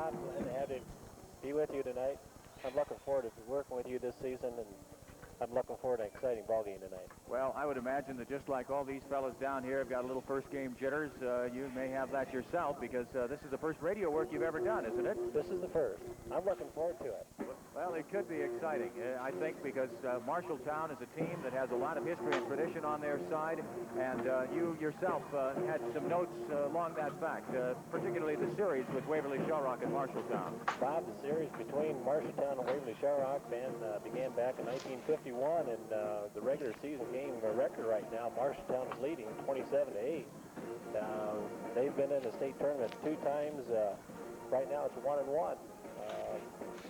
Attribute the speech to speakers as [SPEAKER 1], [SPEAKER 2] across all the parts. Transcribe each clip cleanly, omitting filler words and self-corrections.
[SPEAKER 1] Bob. Glad to have him be with you tonight. I'm looking forward to working with you this season, and I'm looking forward to an exciting ball game tonight.
[SPEAKER 2] Well, I would imagine that just like all these fellas down here have got a little first game jitters, you may have that yourself, because this is the first radio work you've ever done, isn't it?
[SPEAKER 1] This is the first. I'm looking forward to it.
[SPEAKER 2] Well, it could be exciting, I think, because Marshalltown is a team that has a lot of history and tradition on their side, and you yourself had some notes along that fact, particularly the series with Waverly-Shell and Marshalltown.
[SPEAKER 1] Bob, the series between Marshalltown and Waverly-Shell began back in 1951, and the regular season game record right now, Marshalltown is leading 27-8. They've been in the state tournament 2 times. Right now it's 1-1.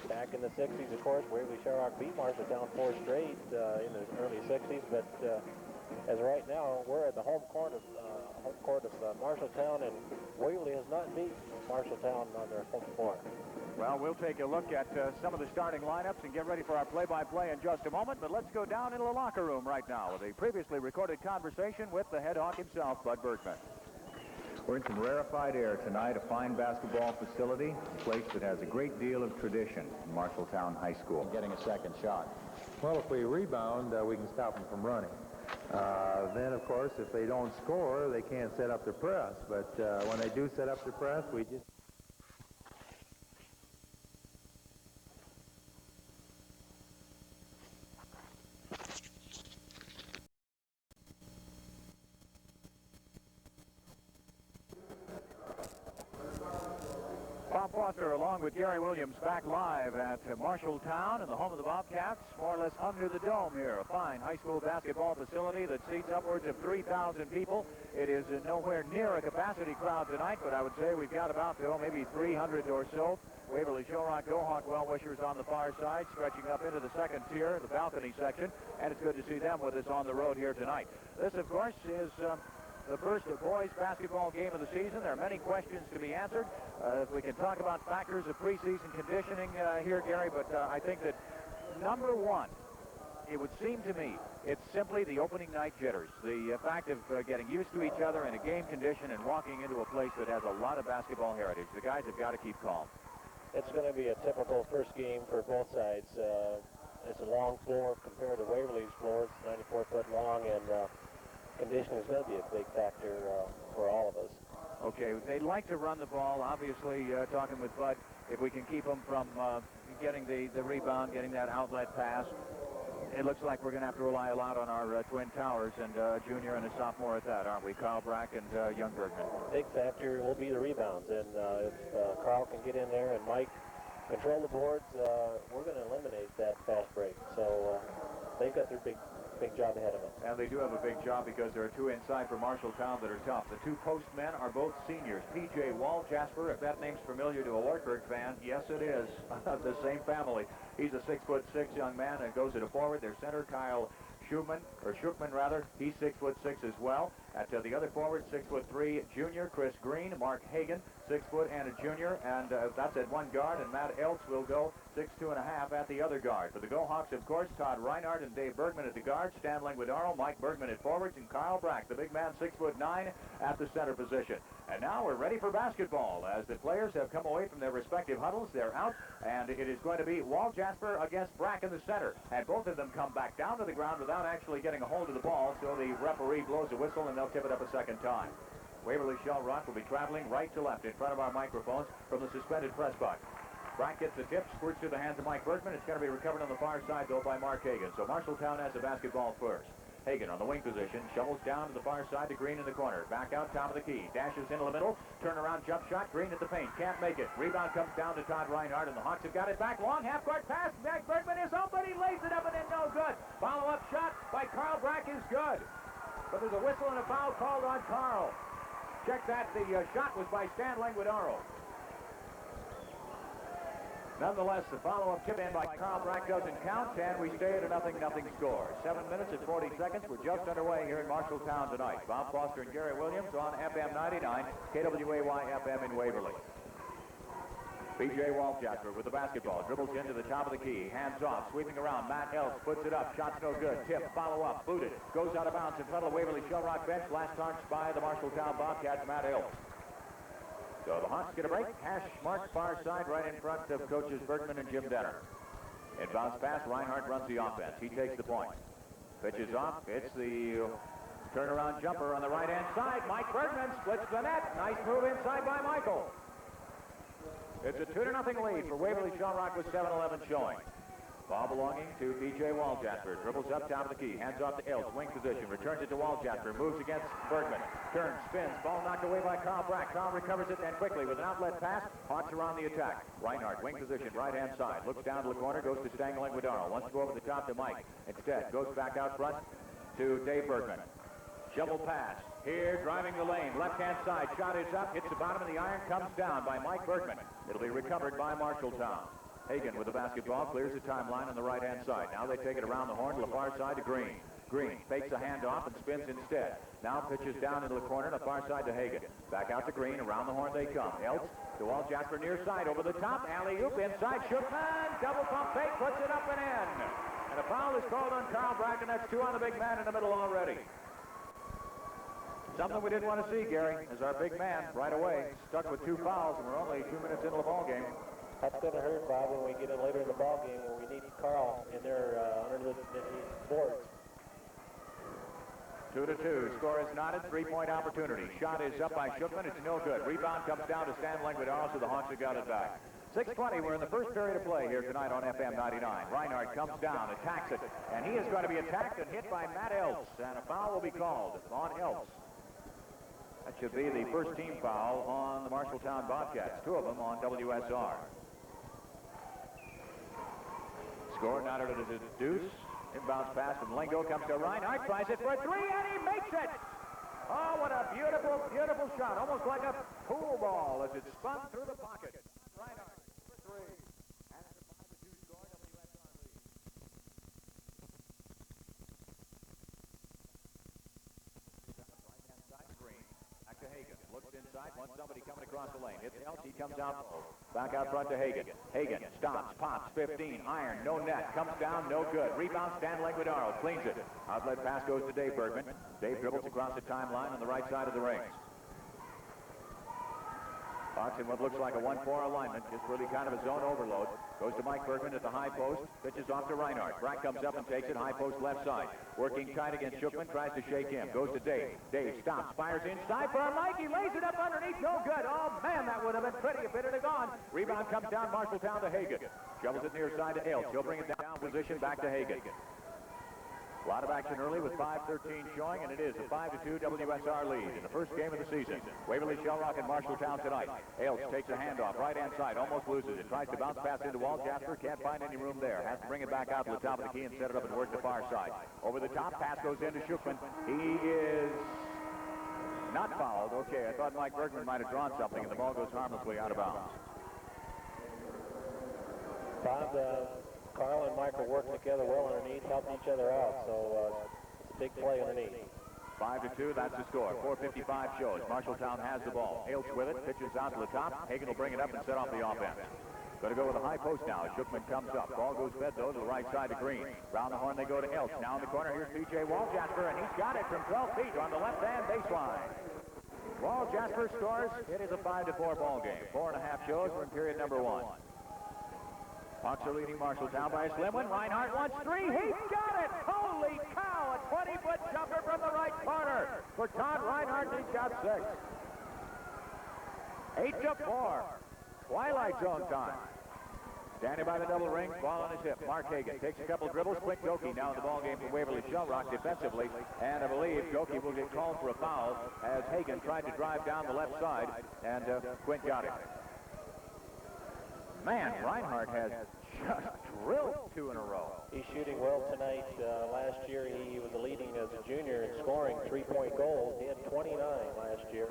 [SPEAKER 1] Back in the 60s, of course, Waverly-Shell beat Marshalltown 4 straight in the early 60s, but as of right now, we're at the home court of Marshalltown, and Waverly has not beat Marshalltown on their home court.
[SPEAKER 2] Well, we'll take a look at some of the starting lineups and get ready for our play-by-play in just a moment, but let's go down into the locker room right now with a previously recorded conversation with the head hawk himself, Bud Bergman.
[SPEAKER 3] We're in some rarefied air tonight, a fine basketball facility, a place that has a great deal of tradition in Marshalltown High School.
[SPEAKER 2] Getting a second shot.
[SPEAKER 4] Well, if we rebound, we can stop them from running. Then, of course, if they don't score, they can't set up their press. But when they do set up their press, we just...
[SPEAKER 2] Bob Foster along with Gary Williams back live at Marshalltown and the home of the Bobcats, more or less under the dome here. A fine high school basketball facility that seats upwards of 3,000 people. It is nowhere near a capacity crowd tonight, but I would say we've got about maybe 300 or so. Waverly-Shell Go-Hawk well-wishers on the far side, stretching up into the second tier, the balcony section, and it's good to see them with us on the road here tonight. This, of course, is the first boys basketball game of the season. There are many questions to be answered. We can talk about factors of preseason conditioning here, Gary, but I think that number one, it would seem to me, it's simply the opening night jitters. The fact of getting used to each other in a game condition and walking into a place that has a lot of basketball heritage. The guys have got to keep calm.
[SPEAKER 1] It's going to be a typical first game for both sides. It's a long floor compared to Waverly's floor. It's 94 foot long, and conditioning is going to be a big factor for all of us.
[SPEAKER 2] Okay, they'd like to run the ball. Obviously, talking with Bud, if we can keep them from getting the rebound, getting that outlet pass, it looks like we're going to have to rely a lot on our twin towers and a junior and a sophomore at that, aren't we? Carl Brack and young Bergman.
[SPEAKER 1] Big factor will be the rebounds, and if Carl can get in there and Mike control the boards, we're going to eliminate that fast break. So they've got their big job ahead of them.
[SPEAKER 2] And they do have a big job because there are 2 inside for Marshalltown that are tough. The 2 post men are both seniors. P.J. Jasper, if that name's familiar to a Wartburg fan, yes it is. The same family. He's a 6'6" young man and goes to the forward. Their center, Kyle Schumann, he's 6'6" as well. At the other forward, 6'3" junior Chris Green, Mark Hagan, 6 foot and a junior, and that's at one guard, and Matt Eltz will go 6'2.5" at the other guard. For the Go-Hawks, of course, Todd Reinhardt and Dave Bergman at the guards, Stan Lenguadoro, Mike Bergman at forwards, and Kyle Brack, the big man, 6'9", at the center position. And now we're ready for basketball. As the players have come away from their respective huddles, they're out, and it is going to be Jasper against Brack in the center. And both of them come back down to the ground without actually getting a hold of the ball, so the referee blows a whistle and they'll tip it up a second time. Waverly-Shell will be traveling right to left in front of our microphones from the suspended press box. Brack gets the tip, squirts through the hands of Mike Bergman. It's going to be recovered on the far side, though, by Mark Hagan. So Marshalltown has the basketball first. Hagan on the wing position, shovels down to the far side to Green in the corner. Back out, top of the key. Dashes into the middle. Turnaround jump shot. Green at the paint. Can't make it. Rebound comes down to Todd Reinhardt, and the Hawks have got it back. Long half-court pass. Mike Bergman is open. He lays it up and in. No good. Follow-up shot by Carl Brack is good. But there's a whistle and a foul called on Carl. Check that. The shot was by Stan Lenguadoro. Nonetheless, the follow-up tip in by Carl Brack doesn't count, and we stay at a 0-0 score. 7 minutes and 40 seconds. We're just underway here in Marshalltown tonight. Bob Foster and Gary Williams on FM 99, KWAY FM in Waverly. P.J. Jasper with the basketball, dribbles into the top of the key, hands off, sweeping around. Matt Eltz puts it up, shot's no good. Tip, follow-up, booted, goes out of bounds in front of the Waverly-Shell bench. Last touch by the Marshalltown Bobcats, Matt Eltz. So the Hawks get a break. Hash mark far side right in front of coaches Bergman and Jim Denner. Inbounds pass. Reinhardt runs the offense. He takes the point. Pitches off. It's the turnaround jumper on the right-hand side. Mike Bergman splits the net. Nice move inside by Michael. It's a 2-0 lead for Waverly-Shell with 7:11 showing. Ball belonging to P.J. Waljasper. Dribbles up, top of the key. Hands off to Ells. Wing position. Returns it to Waljasper. Moves against Bergman. Turns, spins. Ball knocked away by Carl Brack. Carl recovers it and quickly with an outlet pass. Hawks around the attack. Reinhardt, wing position, right-hand side. Looks down to the corner. Goes to Lenguadoro. Wants to go over the top to Mike. Instead, goes back out front to Dave Bergman. Shovel pass. Here, driving the lane. Left-hand side. Shot is up. Hits the bottom of the iron. Comes down by Mike Bergman. It'll be recovered by Marshalltown. Hagen with the basketball, clears the timeline on the right-hand side. Now they take it around the horn to the far side to Green. Green fakes a handoff and spins instead. Now pitches down into the corner to the far side to Hagen. Back out to Green. Around the horn they come. Elts to Waljasper near side. Over the top. Alley-oop inside. Shookman. Double pump fake. Puts it up and in. And a foul is called on Carl Brack, and that's 2 on the big man in the middle already. Something we didn't want to see, Gary, as our big man right away stuck with 2 fouls, and we're only 2 minutes into the ball game.
[SPEAKER 1] That's going to hurt, Bob, when we get in later in the ball game where we need Carl in there under the boards.
[SPEAKER 2] 2-2. Score is knotted. 3-point opportunity. Shot is up by Shookman. It's no good. Rebound comes down to Stan Lenguadoro, so the Hawks have got it back. 6:20. We're in the first period of play here tonight on FM 99. Reinhardt comes down, attacks it, and he is going to be attacked and hit by Matt Elts, and a foul will be called on Elts. That should be the first team foul on the Marshalltown Bobcats. 2 of them on WSR. Score knotted at a deuce. Inbounds pass from Lengo comes to Reinhardt, tries it for 3, and he makes it! Oh, what a beautiful, beautiful shot. Almost like a pool ball as it spun through the pocket. Reinhardt for 3. And it's a 5-2 score, WSR lead. Right-hand side, Green. Back to Hagen. Looks inside, wants somebody coming across the lane. Hits Elch, he comes out. Back out front to Hagen. Hagen stops, pops, 15, iron, no net, comes down, no good. Rebound, Stan Lenguadoro cleans it. Outlet pass goes to Dave Bergman. Dave dribbles across the timeline on the right side of the rings. Hawks in what looks like a 1-4 alignment, just really kind of a zone overload. Goes to Mike Bergman at the high post, pitches off to Reinhardt. Brack comes up and takes it, high post left side. Working tight against Shookman, tries to shake him. Goes to Dave. Dave stops, fires inside for Mike. He lays it up underneath, no good. Oh, man, that would have been pretty if it had gone. Rebound comes down, Marshalltown to Hagen. Shovels it near side to Elch. He'll bring it down position back to Hagen. A lot of action early with 5:13 showing, and it is a 5-2 WSR lead in the first game of the season. Waverly-Shell and Marshalltown tonight. Ailes takes a handoff, right-hand side, almost loses it. Tries to bounce pass into Waljasper, can't find any room there. Has to bring it back out to the top of the key and set it up and work the far side. Over the top, pass goes into Shookman. He is not fouled. Okay, I thought Mike Bergman might have drawn something, and the ball goes harmlessly out of bounds.
[SPEAKER 1] Bob, Carl and Mike are working together well underneath, helping each other out, so it's a big play underneath.
[SPEAKER 2] 5-2, that's the score. 4:55 shows. Marshalltown has the ball. Ailes with it, pitches out to the top. Hagen will bring it up and set off the offense. Going to go with a high post now. Shookman comes up. Ball goes fed, though, to the right side to Green. Round the horn, they go to Elch. Now in the corner, here's P.J. Waljasper, and he's got it from 12 feet on the left-hand baseline. Waljasper scores. It is a 5-4 ball game. 4.5 shows. We're in period number 1. Hawks are leading Marshalltown by a slim one. Reinhardt wants 3. He's got it! Holy cow! A 20-foot jumper from the right corner for Todd Reinhardt. He's got 6. 8-4. Twilight zone time. Standing by the double ring, ball on his hip. Mark Hagen takes a couple dribbles. Quint Goeke now in the ball game for Waverly-Shell defensively. And I believe Goeke will get called for a foul as Hagen tried to drive down the left side, and Quint got it. Man, Reinhardt has just drilled 2 in a row.
[SPEAKER 1] He's shooting well tonight. Last year he was leading as a junior in scoring 3-point goals. He had 29 last year.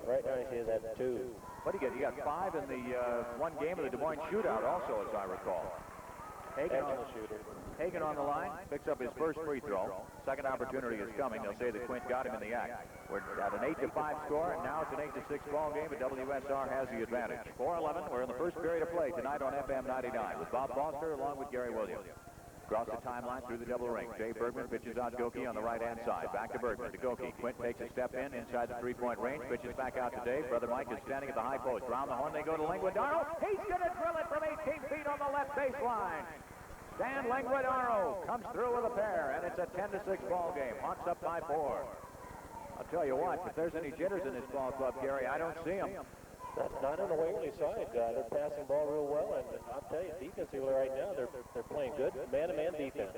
[SPEAKER 1] Right now he has 2.
[SPEAKER 2] What did he get? He got 5 in the one game of the Des Moines shootout also, as I recall. Hagen on the line, picks up his first free throw. Second opportunity is coming. They'll say that Quint got him in the act. We're at an 8-5 score, and now it's an 8-6 ball game, but WSR has the advantage. 4:11, we're in the first period of play tonight on FM 99 with Bob Foster along with Gary Williams. Across the timeline through the double ring. Jay Bergman pitches out Goeke on the right-hand side. Back to Bergman, to Goeke. Quint takes a step in inside the three-point range. Pitches back out to Dave. Brother Mike is standing at the high post. Round the horn they go to Lenguadoro. He's going to drill it from 18 feet on the left baseline. Stan Lenguadoro comes through with a pair, and it's a 10-6 ball game. Hawks up by 4. I'll tell you what, if there's any jitters in this ball club, Gary, I don't see them.
[SPEAKER 1] Not on the Waverly side. They're passing the ball real well, and I'll tell you, defensively right now, they're playing good man-to-man defense.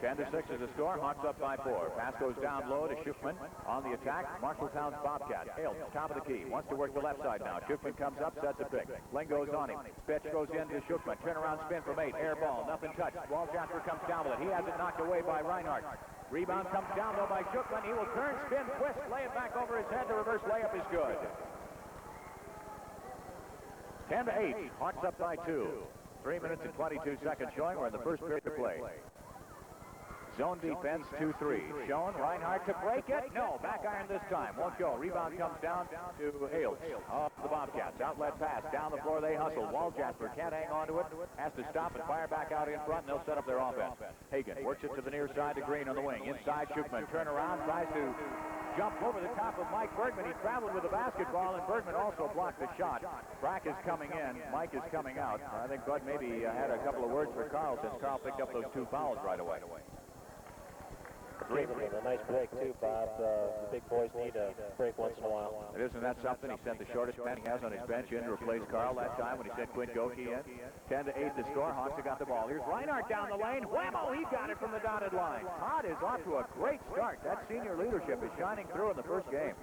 [SPEAKER 2] 10-6 is the score. Hawks up by 4. Pass goes down low to Schuchman on the attack. Marshalltown's Bobcat. Hales, top of the key. Wants to work the left side now. Schuchman comes up, sets a pick. Ling goes on him. Pitch goes into Schuchman. Turnaround spin from 8. Air ball. Nothing touched. Wall Jasper comes down with it. He has it knocked away by Reinhardt. Rebound comes down low by Schuchman. He will turn, spin, twist, lay it back over his head. The reverse layup is good. 10-8. Hawks up by 2. 3 minutes and 22 seconds showing. We're in the first period of play. Zone defense, 2-3. Shown, Reinhardt to break it. No, back iron this time. Won't go. Rebound comes down to Hales of the Bobcats. Outlet pass. Down the floor they hustle. Wall Jasper can't hang on to it. Has to stop and fire back out in front, and they'll set up their offense. Hagen works it to the near side to Green on the wing. Inside, Schuchman. Turn around, tries to jump over the top of Mike Bergman. He traveled with the basketball, and Bergman also blocked the shot. Brack is coming in. Mike is coming out. I think Bud maybe had a couple of words for Carl since Carl picked up those 2 fouls right away.
[SPEAKER 1] Gave him a nice break, too, Bob. The big boys need a break once in a while.
[SPEAKER 2] Isn't that something? He sent the shortest man he has on his bench in to replace Carl that time when he sent Quint Goeke in. 10-8 the score. Hawks have got the ball. Here's Reinhardt down the lane. Whammo! He got it from the dotted line. Todd is off to a great start. That senior leadership is shining through in the first game.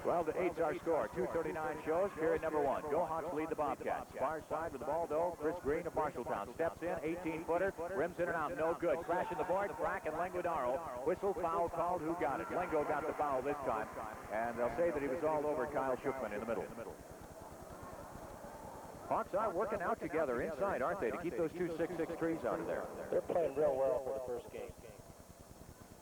[SPEAKER 2] 12-8's our score. 2:39 shows. Period number 1. Go Hawks lead the Bobcats. Far side with the ball, though. Chris Green of Marshalltown steps in. 18-footer. Rims in and out. No good. Crashing the board. Brack and Lenguadoro. Whistle foul called. Who got it? Lengo got the foul this time. And they'll say that he was all over Kyle Schuchman in the middle. Hawks are working out together inside, aren't they, to keep those 2 6-6 trees out of there.
[SPEAKER 1] They're playing real well for the first game.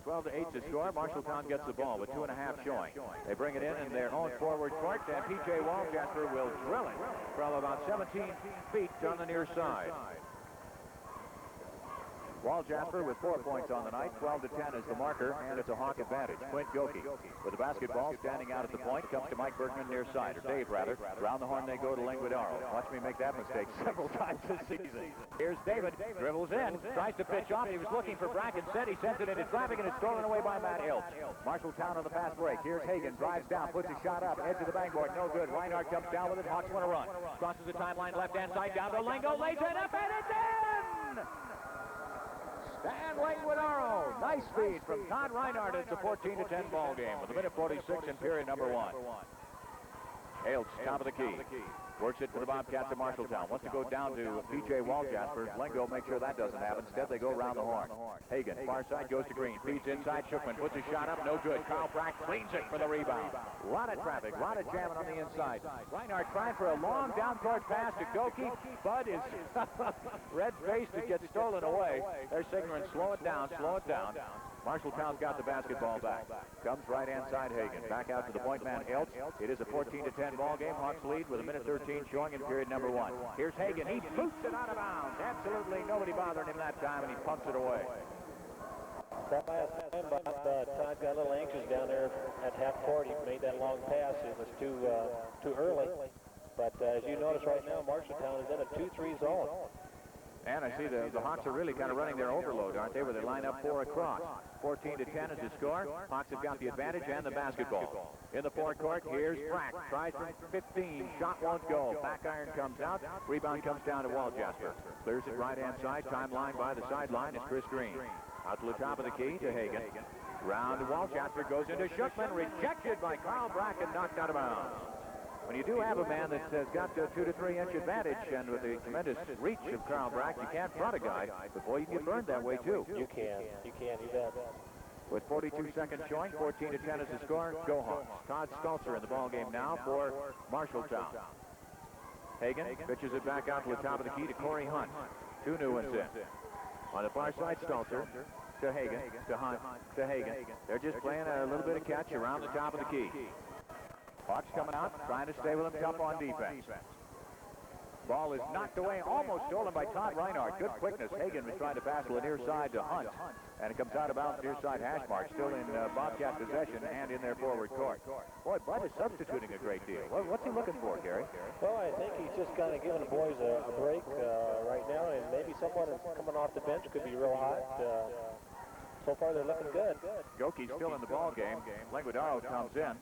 [SPEAKER 2] 12-8 to score. Marshalltown gets the ball with 2.5 showing. They bring it in their own forward court, and P.J. Waljasper will drill it from about 17 feet on the near side. Waljasper with 4 points on the night. 12-10 is the marker, and it's a Hawk advantage. Quint Goeke with the basketball standing out at the point. Comes to Mike Bergman near side, or Dave rather. Around the horn they go to Lenguadoro. Watch me make that mistake several times this season. Here's David. Dribbles in. Tries to pitch off. He was looking for Brack and said he sends it into traffic, and it's stolen away by Matt Iltz. Marshalltown on the fast break. Here's Hagen. Drives down. Puts a shot up. Edge of the backboard. No good. Reinhardt comes down with it. Hawks want to run. Crosses the timeline left-hand side down to Lengo. Lays it up, and it's in! Stan Lenguadoro. Nice feed from Todd Reinhardt. It's a 14-10 ball game with a minute 46 in period number 1. Hales, top of the key. Works it for the Bobcats of Marshalltown. Wants to go down to P.J. Waljasper. Lengo makes sure that doesn't happen. Instead, they go around the horn. Hagen, far side, goes to Green. Feeds inside. Schuchman puts a shot up. No good. Carl Brack cleans it for the rebound. A lot of traffic. A lot of jamming on the inside. Reinhardt trying for a long down-court pass to Goeke. Bud is red-faced. It gets stolen away. They're signaling, slow it down, slow it down. Marshalltown's got the basketball back. Comes right-hand side Hagen. Back out to the point man Iltz. It is a 14-10 ball game. Hawks lead with a minute 13 showing in period number 1. Here's Hagen. He boots it out of bounds. Absolutely nobody bothering him that time, and he pumps it away.
[SPEAKER 1] That last time, Bob, Todd got a little anxious down there at half court. He made that long pass. It was too early. But as you notice right now, Marshalltown is in a 2-3 zone.
[SPEAKER 2] And I see the Hawks are really kind of running their overload, aren't they, where they line up 4 across. 14-10 is the score. Hawks have got the advantage and the basketball. In the forecourt, here's Brack. Tries from 15. Shot won't go. Back iron comes out. Rebound comes down to Waljasper. Clears it right-hand side. Timeline by the sideline is Chris Green. Out to the top of the key to Hagen. Round to Waljasper. Goes into Schuchman. Rejected by Carl Brack and knocked out of bounds. When you do have a man that has got a 2 to 3 inch advantage, and with the tremendous reach of Carl Brack, you can't front a guy before you get burned that way, too.
[SPEAKER 1] You can, you bet.
[SPEAKER 2] With 42 seconds showing, 14-10 is the score. Go Hawks. Todd Stalzer in the ball game now for Marshalltown. Hagen pitches it back out to the top of the key to Corey Hunt. 2 new ones in. On the far side, Stalzer to Hagen, to Hunt, to Hagen. They're just playing a little bit of catch around the top of the key. Hawks coming out, trying to stay with them tough on defense. Ball is knocked away, almost stolen by Todd Reinhardt. Good quickness. Hagan was trying to pass to the near side to Hunt. And it comes out of bounds near side hash mark. Still in Bobcat possession and in their forward court. Boy, Bud is substituting a great deal. What's he looking for, Gary?
[SPEAKER 1] Well, I think he's just kind of giving the boys a break right now, and maybe someone coming off the bench could be real hot. So far, they're looking good.
[SPEAKER 2] Goeke's still in the ball game. Lenguadoro comes in,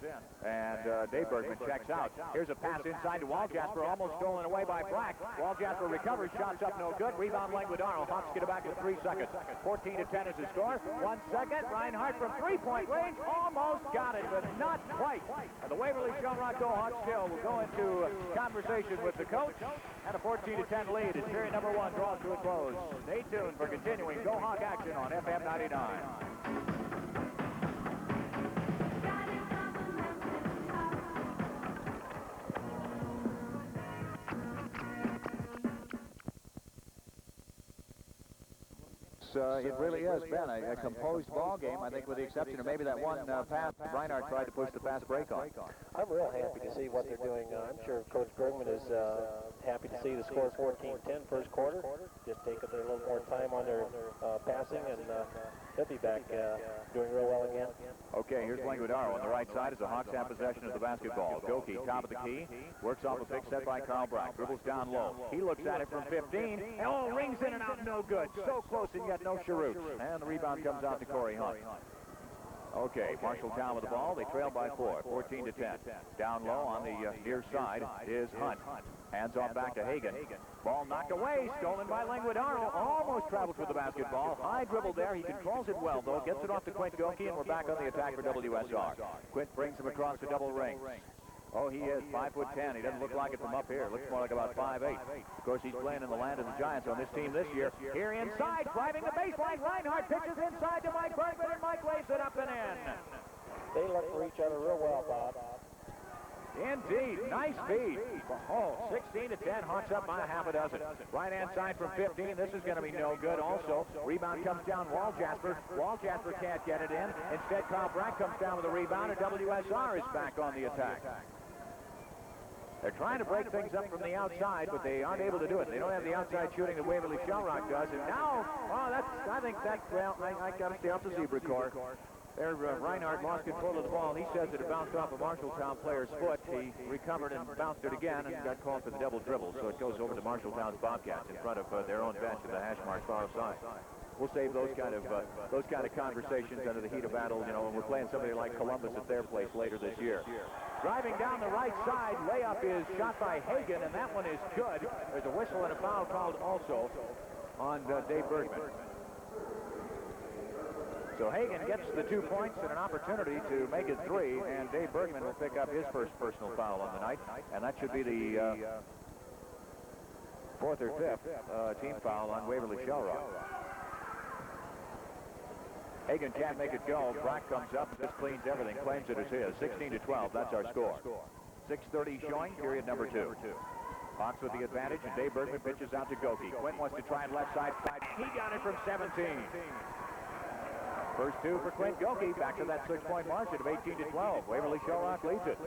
[SPEAKER 2] and Dave Bergman checks out. Here's a pass inside to Waljasper, almost stolen away by Brack. Waljasper recovers, shots up no good. Rebound Lenguadoro. Hawks get it back in 3 seconds. 14-10 is the score. 1 second. Reinhardt from three-point range almost got it, but not quite. And the Waverly-Shell Hawks still will go into conversation with the coach. And a 14-10 lead as period number 1 draws to a close. Stay tuned for continuing Go Hawk action on FM 99. It really has been a composed ball game, I think, with the exception of maybe that one pass Reinhardt tried to push the fast break on.
[SPEAKER 1] I'm real happy to see what they're doing. I'm sure Coach Bergman is happy to see the score 14-10 first quarter. Just take a little more time on their passing, and they'll be back doing real well again.
[SPEAKER 2] Okay, here's Lenguadoro on the right side as the Hawks have possession of the basketball. Goeke, top of the key, works off a big set by Carl Brack, dribbles down low. He looks at it from 15, and rings in and out, no good. So close and yet no Cheroot. And the rebound comes out to Corey Hunt. Okay, Marshalltown with the ball. They trail by 4, 14-10. Down low on the near side is Hunt. Hands off back to Hagan. Ball knocked away, stolen by Lenguadoro. Almost travels with the basketball. High dribble there. He controls it well, though. Gets it off to Quint Goeke, and we're back on the attack for WSR. Quint brings him across the double ring. Oh, he is 5'10". He doesn't look like it from up here. Looks more like about 5'8". Of course, he's playing in the land of the Giants on this team this year. Here inside, driving the baseline. Reinhardt pitches inside to Mike Bergman, and Mike lays it up and in.
[SPEAKER 1] They look for each other real well, Bob.
[SPEAKER 2] Indeed, nice feed. Oh, 16-10, Hawks up by half a dozen. Right-hand side from 15, this is going to be no good also. Rebound comes down Waljasper. Waljasper can't get it in. Instead, Carl Brack comes down with a rebound, and WSR is back on the attack. They're trying to break things up from the outside, but they aren't able to do it. They don't have the outside shooting that Waverly-Shell does. And now, I think that, well, I got to stay off the zebra core. There, Reinhardt lost control of the ball, and he says that it bounced off a Marshalltown player's foot. He recovered and bounced it again and got called for the double dribble. So it goes over to Marshalltown's Bobcats in front of their own bench at the hash mark far side. We'll save those kind of conversations under the heat of battle, you know, when we're playing somebody like Columbus at their place later this year. Driving down the right side, layup is shot by Hagan, and that one is good. There's a whistle and a foul called also on Dave Bergman. So Hagan gets the 2 points and an opportunity to make it 3, and Dave Bergman will pick up his first personal foul on the night, and that should be the 4th or 5th team foul on Waverly-Shell. Hagan can't make it go. Brack comes up, just cleans everything, claims it as his. 16-12, that's our score. 6:30 showing, period number 2. Hawks with the advantage, and Dave Bergman pitches out to Goeke. Quint wants to try and left side. He got it from 17. First 2 for Quint Goeke, back to that 6-point margin of 18-12. Waverly-Shell leads it.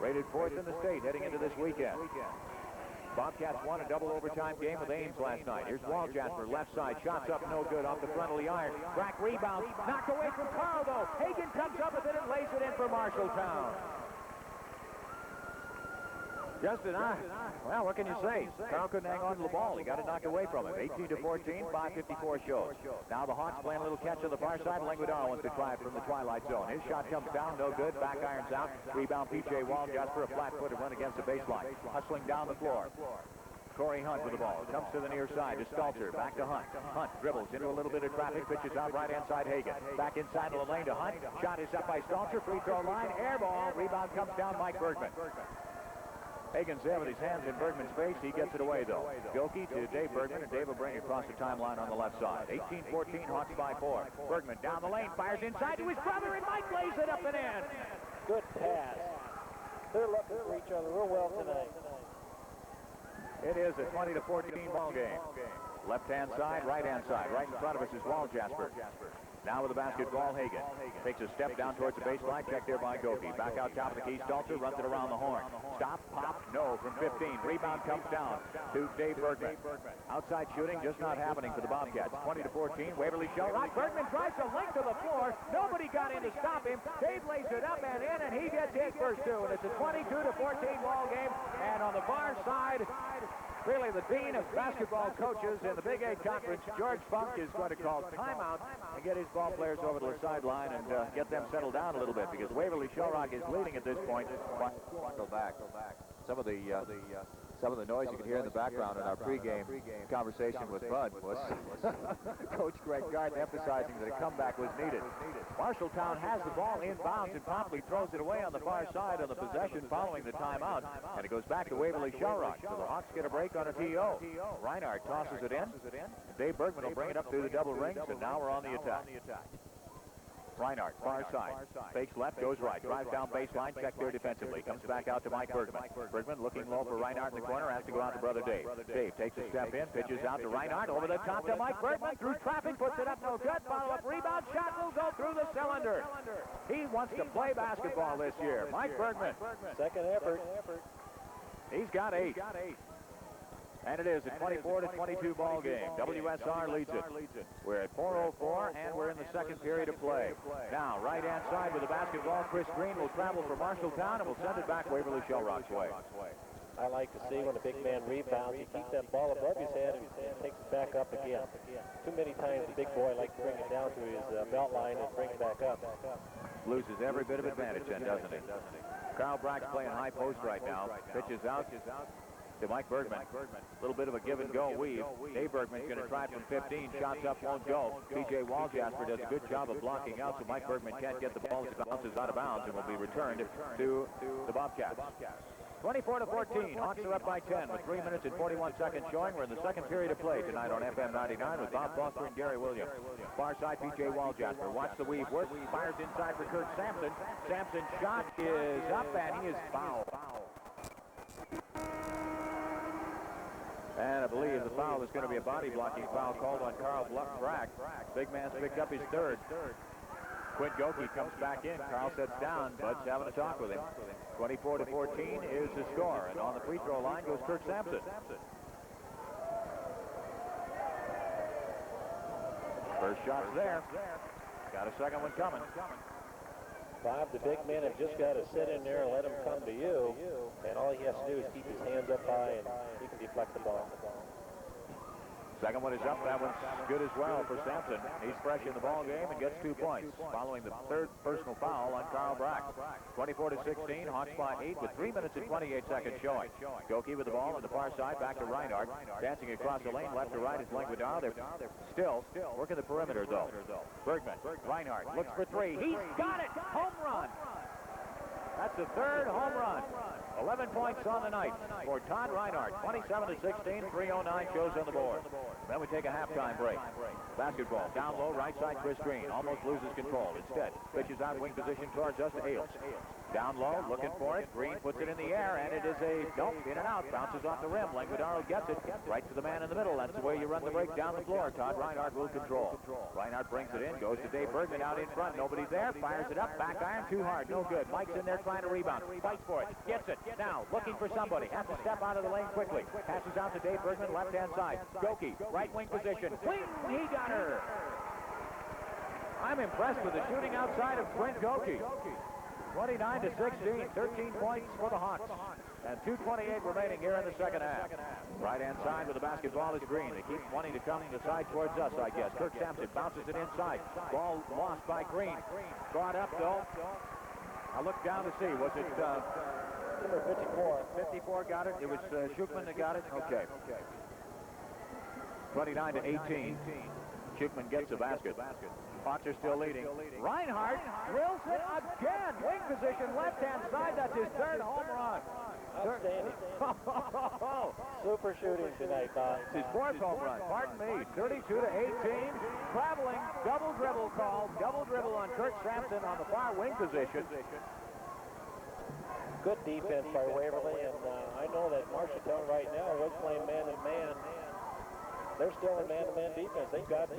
[SPEAKER 2] Rated 4th in the state heading into this weekend. Bobcats won a double overtime game with Ames last night. Here's Waljasper, left side, shots up, no good, off the front of the iron. Brack rebounds, knocked away from Carl, though. Hagan comes up with it and lays it in for Marshalltown. Justin, well, what can you say? Carl couldn't hang on to the ball. He got it knocked away from him. 18-14, 5:54 shows. Now the Hawks playing a little catch on the far side. Lenguadoro wants to try it from the twilight zone. His shot comes down, no good. Back irons out. Rebound P.J. Waljasper, a flat-footed run against the baseline. Hustling down the floor. Corey Hunt with the ball. Comes to the near side to Stalter. Back to Hunt. Hunt dribbles into a little bit of traffic. Pitches out right-hand side Hagan. Back inside the lane to Hunt. Shot is up by Stalter. Free throw line. Air ball. Rebound comes down Mike Bergman. Hagan's there with his hands in Bergman's face. He gets it away, though. Goeke to Dave Bergman, and Dave will bring it across the timeline on the left side. 18-14, Hawks by 4. Bergman down the lane, fires inside to his brother, and Mike lays it up and in.
[SPEAKER 1] Good pass. They're looking for each other real well tonight.
[SPEAKER 2] It is a 20-14 ball game. Left-hand side, right-hand side. Right in front of us is Waljasper. Now with the basketball, Hagan takes a step down towards the baseline, checked there by Goeke. Back out top of the key, Stalter runs it around the horn. Stop, pop, no from 15. Rebound comes down to Dave Bergman. Outside shooting just not happening for the Bobcats. 20-14, Waverly-Shell. Bergman tries to link to the floor. Nobody got in to stop him. Dave lays it up and in, and he gets his first two. And it's a 22-14 ball game. And on the far side, really, the dean of basketball coaches in the Big 8 Conference, George Funk, is going to call timeout and get his ball players over to the sideline and get them settled down a little bit, because Waverly-Shell is leading at this point. Go back. Some of the noise you can hear in the background in our pregame conversation with Bud was Coach Greg Garth emphasizing that a comeback was needed. Marshalltown has the ball inbounds and promptly throws it away on the far side on the possession following the timeout, and it goes back to Waverly-Shell. So the Hawks get a break on a TO. Reinhardt tosses it in. Dave Bergman will bring it up through the double rings, and now we're on the attack. Reinhardt, far side, fakes left, goes right, drives down baseline, check there defensively, comes back out to Mike Bergman. Bergman looking low for Reinhardt in the corner, has to go out to brother Dave. Dave takes a step in, pitches out to Reinhardt, over the top to Mike Bergman, through traffic, puts it up, no good, follow-up rebound, shot will go through the cylinder. He wants to play basketball this year, Mike Bergman.
[SPEAKER 1] Second effort.
[SPEAKER 2] He's got 8. And it is a 24-22 ball game. WSR leads it. We're at 4:04, and we're in the second period of play. Now, right-hand side with the basketball, Chris Green will travel for Marshalltown and will send it back Waverly-Shell way.
[SPEAKER 1] I like to see when a big man rebounds, he keeps that ball above his head and takes it back up again. Too many times the big boy likes to bring it down to his belt line and bring it back up.
[SPEAKER 2] Loses every bit of advantage then, doesn't he? Carl Brack's playing high post right now. Pitches out to Mike Bergman. A little bit of a give and go weave. Dave Bergman's going to try from 15. Shots up, won't go. PJ Waljasper does a good job of blocking out, so Mike Bergman can't get the ball as it bounces out of bounds and will be returned to the Bobcats. 24-14. Hawks are up by 10 with 3 minutes and 41 seconds showing. We're in the second period of play tonight on FM 99 with Bob Foster and Gary Williams. Far side, PJ Waljasper. Watch the weave work. Fires inside for Kurt Sampson. Sampson's shot is up, and he is fouled. And I believe the foul is going to be a body blocking foul called on Carl Brack. Big man's picked up his third. Quint Goeke comes back in. Carl sets down. Bud's having a talk with him. 24-14 is the score. And on the free throw line goes Kirk Sampson. First shot's there. Got a second one coming.
[SPEAKER 1] Bob, the big men have just got to sit in there and let him come to you, and all he has to do is keep his hands up high, and he can deflect the ball.
[SPEAKER 2] Second one is up. That one's good as well for Sampson. He's fresh in the ball game and gets 2 points, following the third personal foul on Carl Brack. 24-16, Hawks by 8 with 3 minutes and 28 seconds showing. Goeke with the ball on the far side, back to Reinhardt. Dancing across the lane, left to right is Lenguadoro. They're still working the perimeter, though. Bergman, Reinhardt looks for 3. He's got it! Home run! That's the third home run. 11 points on the night for Todd Reinhardt. 27-16, 3:09 shows on the board. Then we take a halftime break. Basketball down low, right side, Chris Green almost loses control. Instead, pitches out wing position towards us to Ailes. Down low, looking for it. Green puts it in the air, and it is a nope, in and out. Bounces off the rim. Lenguadoro gets it right to the man in the middle. That's the way you run the break down the floor. Todd Reinhardt will control. Reinhardt brings it in, goes to Dave Bergman out in front. Nobody there. Fires it up. Back iron, too hard. No good. Mike's in there trying to rebound. Fights for it. Gets it. Now, looking for somebody. Has to step out of the lane quickly. Passes out to Dave Bergman, left-hand side. Goeke, right wing position. Clean. He got her. I'm impressed with the shooting outside of Quint Goeke. 29-16, 13 points for the Hawks. And 2:28 remaining here in the second half. Right-hand side with the basketball is Green. They keep wanting to come the side towards us, I guess. Kirk Sampson bounces it inside. Ball lost by Green. Brought up, though. I looked down to see. Was it...
[SPEAKER 1] Number 54.
[SPEAKER 2] 54 got it. It was Schuchman that got it. Okay. 29-18. Schuchman gets the basket. Hawks are still leading. Reinhardt drills it again. Wing position, left-hand side. That's his third home run.
[SPEAKER 1] Outstanding. Super shooting tonight, Bob.
[SPEAKER 2] It's his fourth home run. Pardon me. 32-18. Traveling. Double dribble call. Double dribble on Kirk Sampson on the far wing position.
[SPEAKER 1] Good defense by Waverly, and I know that Marshalltown right now was playing man-to-man. They're still in man-to-man defense. They've got to.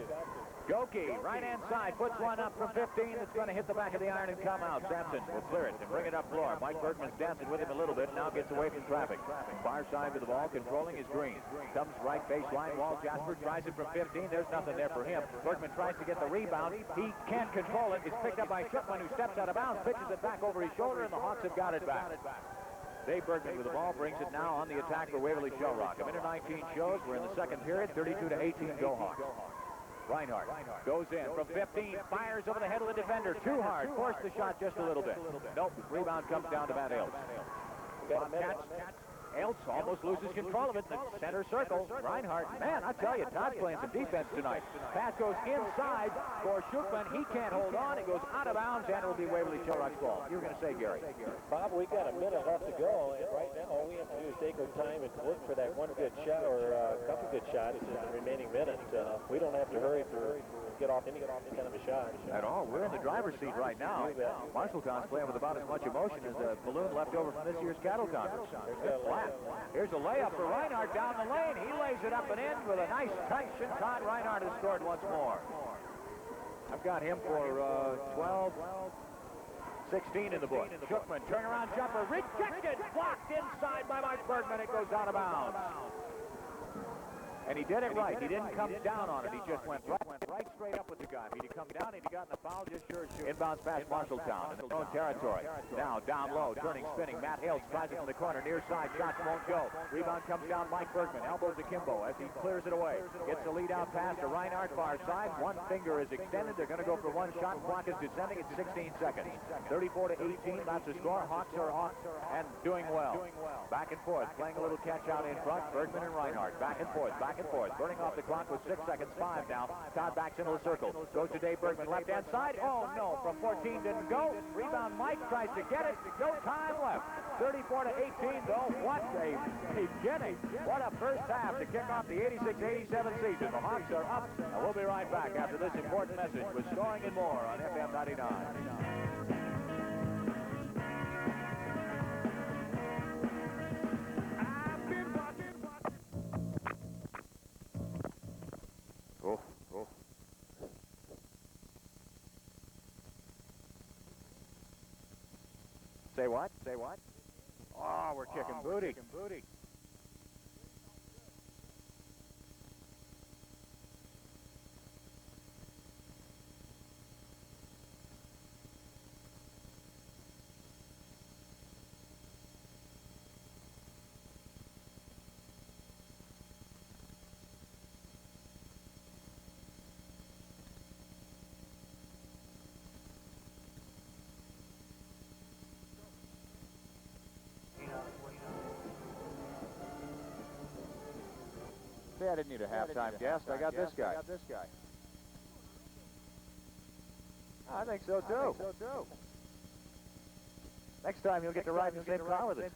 [SPEAKER 2] Goeke, right-hand side, puts one up from 15. It's going to hit the back of the iron and come out. Sampson will clear it and bring it up floor. Mike Bergman's dancing with him a little bit. Now gets away from traffic. Far side with the ball, controlling his Green. Comes right baseline. Wall Jasper tries it from 15. There's nothing there for him. Bergman tries to get the rebound. He can't control it. It's picked up by Shipman, who steps out of bounds, pitches it back over his shoulder, and the Hawks have got it back. Dave Bergman with the ball brings it now on the attack for Waverly-Shell. A minute 19 shows. We're in the second period. 32-18, go Hawks. Reinhardt goes in from 15, fires over the head of the defender. Too hard, forced the shot just a little bit. Nope, rebound comes down to Matt Eltz. Eltz almost loses control of it in the center circle. Reinhardt, man, I tell you, Todd's playing some defense tonight. Pass goes inside for Shukman. He can't hold on. It goes out of bounds, and it will be Waverly-Shell ball. You were going to say, Gary?
[SPEAKER 1] Bob, we got a minute left to go, and right now all we have to do is take our time and look for that one good shot or a couple good shots in the remaining minute. We don't have to hurry to get off any kind of a shot.
[SPEAKER 2] At all. We're in the driver's seat right now. Marshalltown's playing with about as much emotion as a balloon left over from this year's cattle conference. Here's a layup for Reinhardt down the lane. He lays it up and in with a nice touch, and Todd Reinhardt has scored once more. I've got him for 12, 16 in the book. Shukman, turnaround jumper, rejected, blocked inside by Mike Bergman. It goes out of bounds. And he did it right. He didn't come down on it. He just went right straight up with the guy. If he'd come down and he'd gotten a foul, just sure. Inbounds past Marshalltown in their own territory. Now down low, turning, spinning. Matt Eltz tries it from the corner, near side. Shots won't go. Rebound comes down. Mike Bergman elbows akimbo as he clears it away. Gets the lead out pass to Reinhardt, far side. One finger is extended. They're going to go for one shot. Clock is descending at 16 seconds. 34-18. That's the score. Hawks are off and doing well. Back and forth, playing a little catch out in front. Bergman and Reinhardt. Back and forth. Back and forth, burning off the clock with 6 seconds, 5 now. Todd backs into the circle, goes to Dave Bergman, left-hand side. Oh, no, from 14 didn't go. Rebound, Mike tries to get it. No time left. 34-18, though. What a beginning. What a first half to kick off the 86-87 season. The Hawks are up, and we'll be right back after this important message with Scoring and More on FM 99. Say what? Say what? Oh, we're kicking booty. I didn't need a halftime guest. I got this guy. I think so, too. Next time you'll get to ride in the same car with us.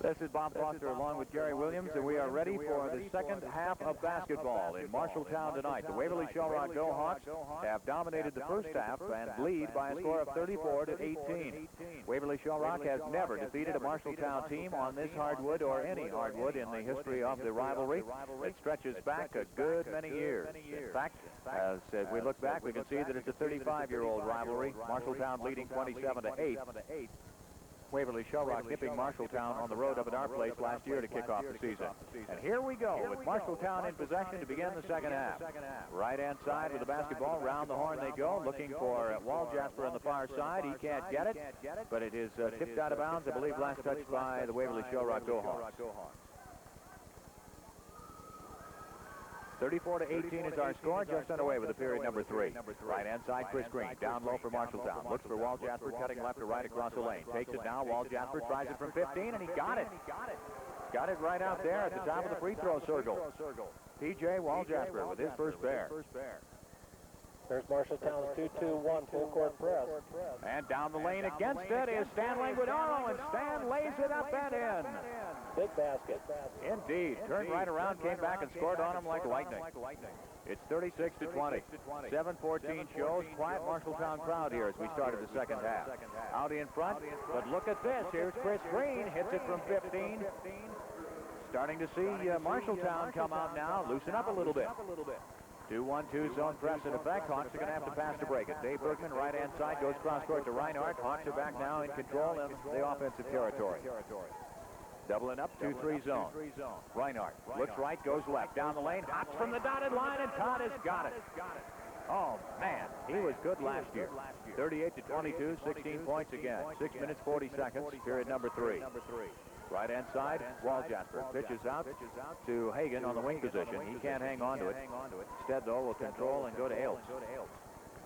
[SPEAKER 2] This is Bob Foster along with Gary Williams, and we are ready for the second half of basketball in Marshalltown tonight. The Waverly-Shell Go Hawks have dominated the first half and lead by a score of 34-18. Waverly-Shell has never defeated a Marshalltown team on this hardwood or any hardwood in the history of the rivalry. It stretches back a good many years. In fact, as we look back, we can see that it's a 35-year-old rivalry. Marshalltown leading 27-8. Waverly-Shell nipping Marshalltown on the road up at our place last year to kick off the season. And here we go with Marshalltown in possession to begin the second half. Right-hand side with the basketball. Round the horn they go, looking for Wall Jasper on the far side. He can't get it, but it is tipped out of bounds, I believe, last touched by the Waverly-Shell Go Hawks. 34-18 is our score, just underway with the period number 3. Right-hand side, Chris Green, down low for Marshalltown. Looks for Wall Jasper, cutting left to right across the lane. Takes it now, Wall Jasper tries it from 15, and he got it. Got it right out there at the top of the free throw circle. P.J. Wall Jasper with his first pair.
[SPEAKER 1] There's Marshalltown's 2-2-1 full court press.
[SPEAKER 2] And down the lane against it is Stan Lenguadoro, and Stan lays it up and in.
[SPEAKER 1] Big basket.
[SPEAKER 2] Indeed. Turned right around, came back and scored on him like lightning. It's 36 to 20. 7:14 shows. Quiet Marshalltown crowd here as we started the second half. Out in front, but look at this. Here's Chris Green. Hits it from 15. Starting to see Marshalltown come out now. Loosen up a little bit. 2-1-2 zone press in effect. Hawks are going to have to pass to break it. Dave Bergman, right-hand side, goes cross-court to Reinhardt. Hawks are back now in control in the offensive territory. Doubling up, 2-3 zone. Reinhardt looks right, goes left. Down the lane, hops from the dotted line, and Todd has got it. Oh, man, he was good last year. 38 to 22, 16 points again. 6 minutes, 40 seconds, period number 3. Right-hand side, Waljasper pitches out to Hagen on the wing position. He can't hang on to it. Instead, though, will control and go to Ailes.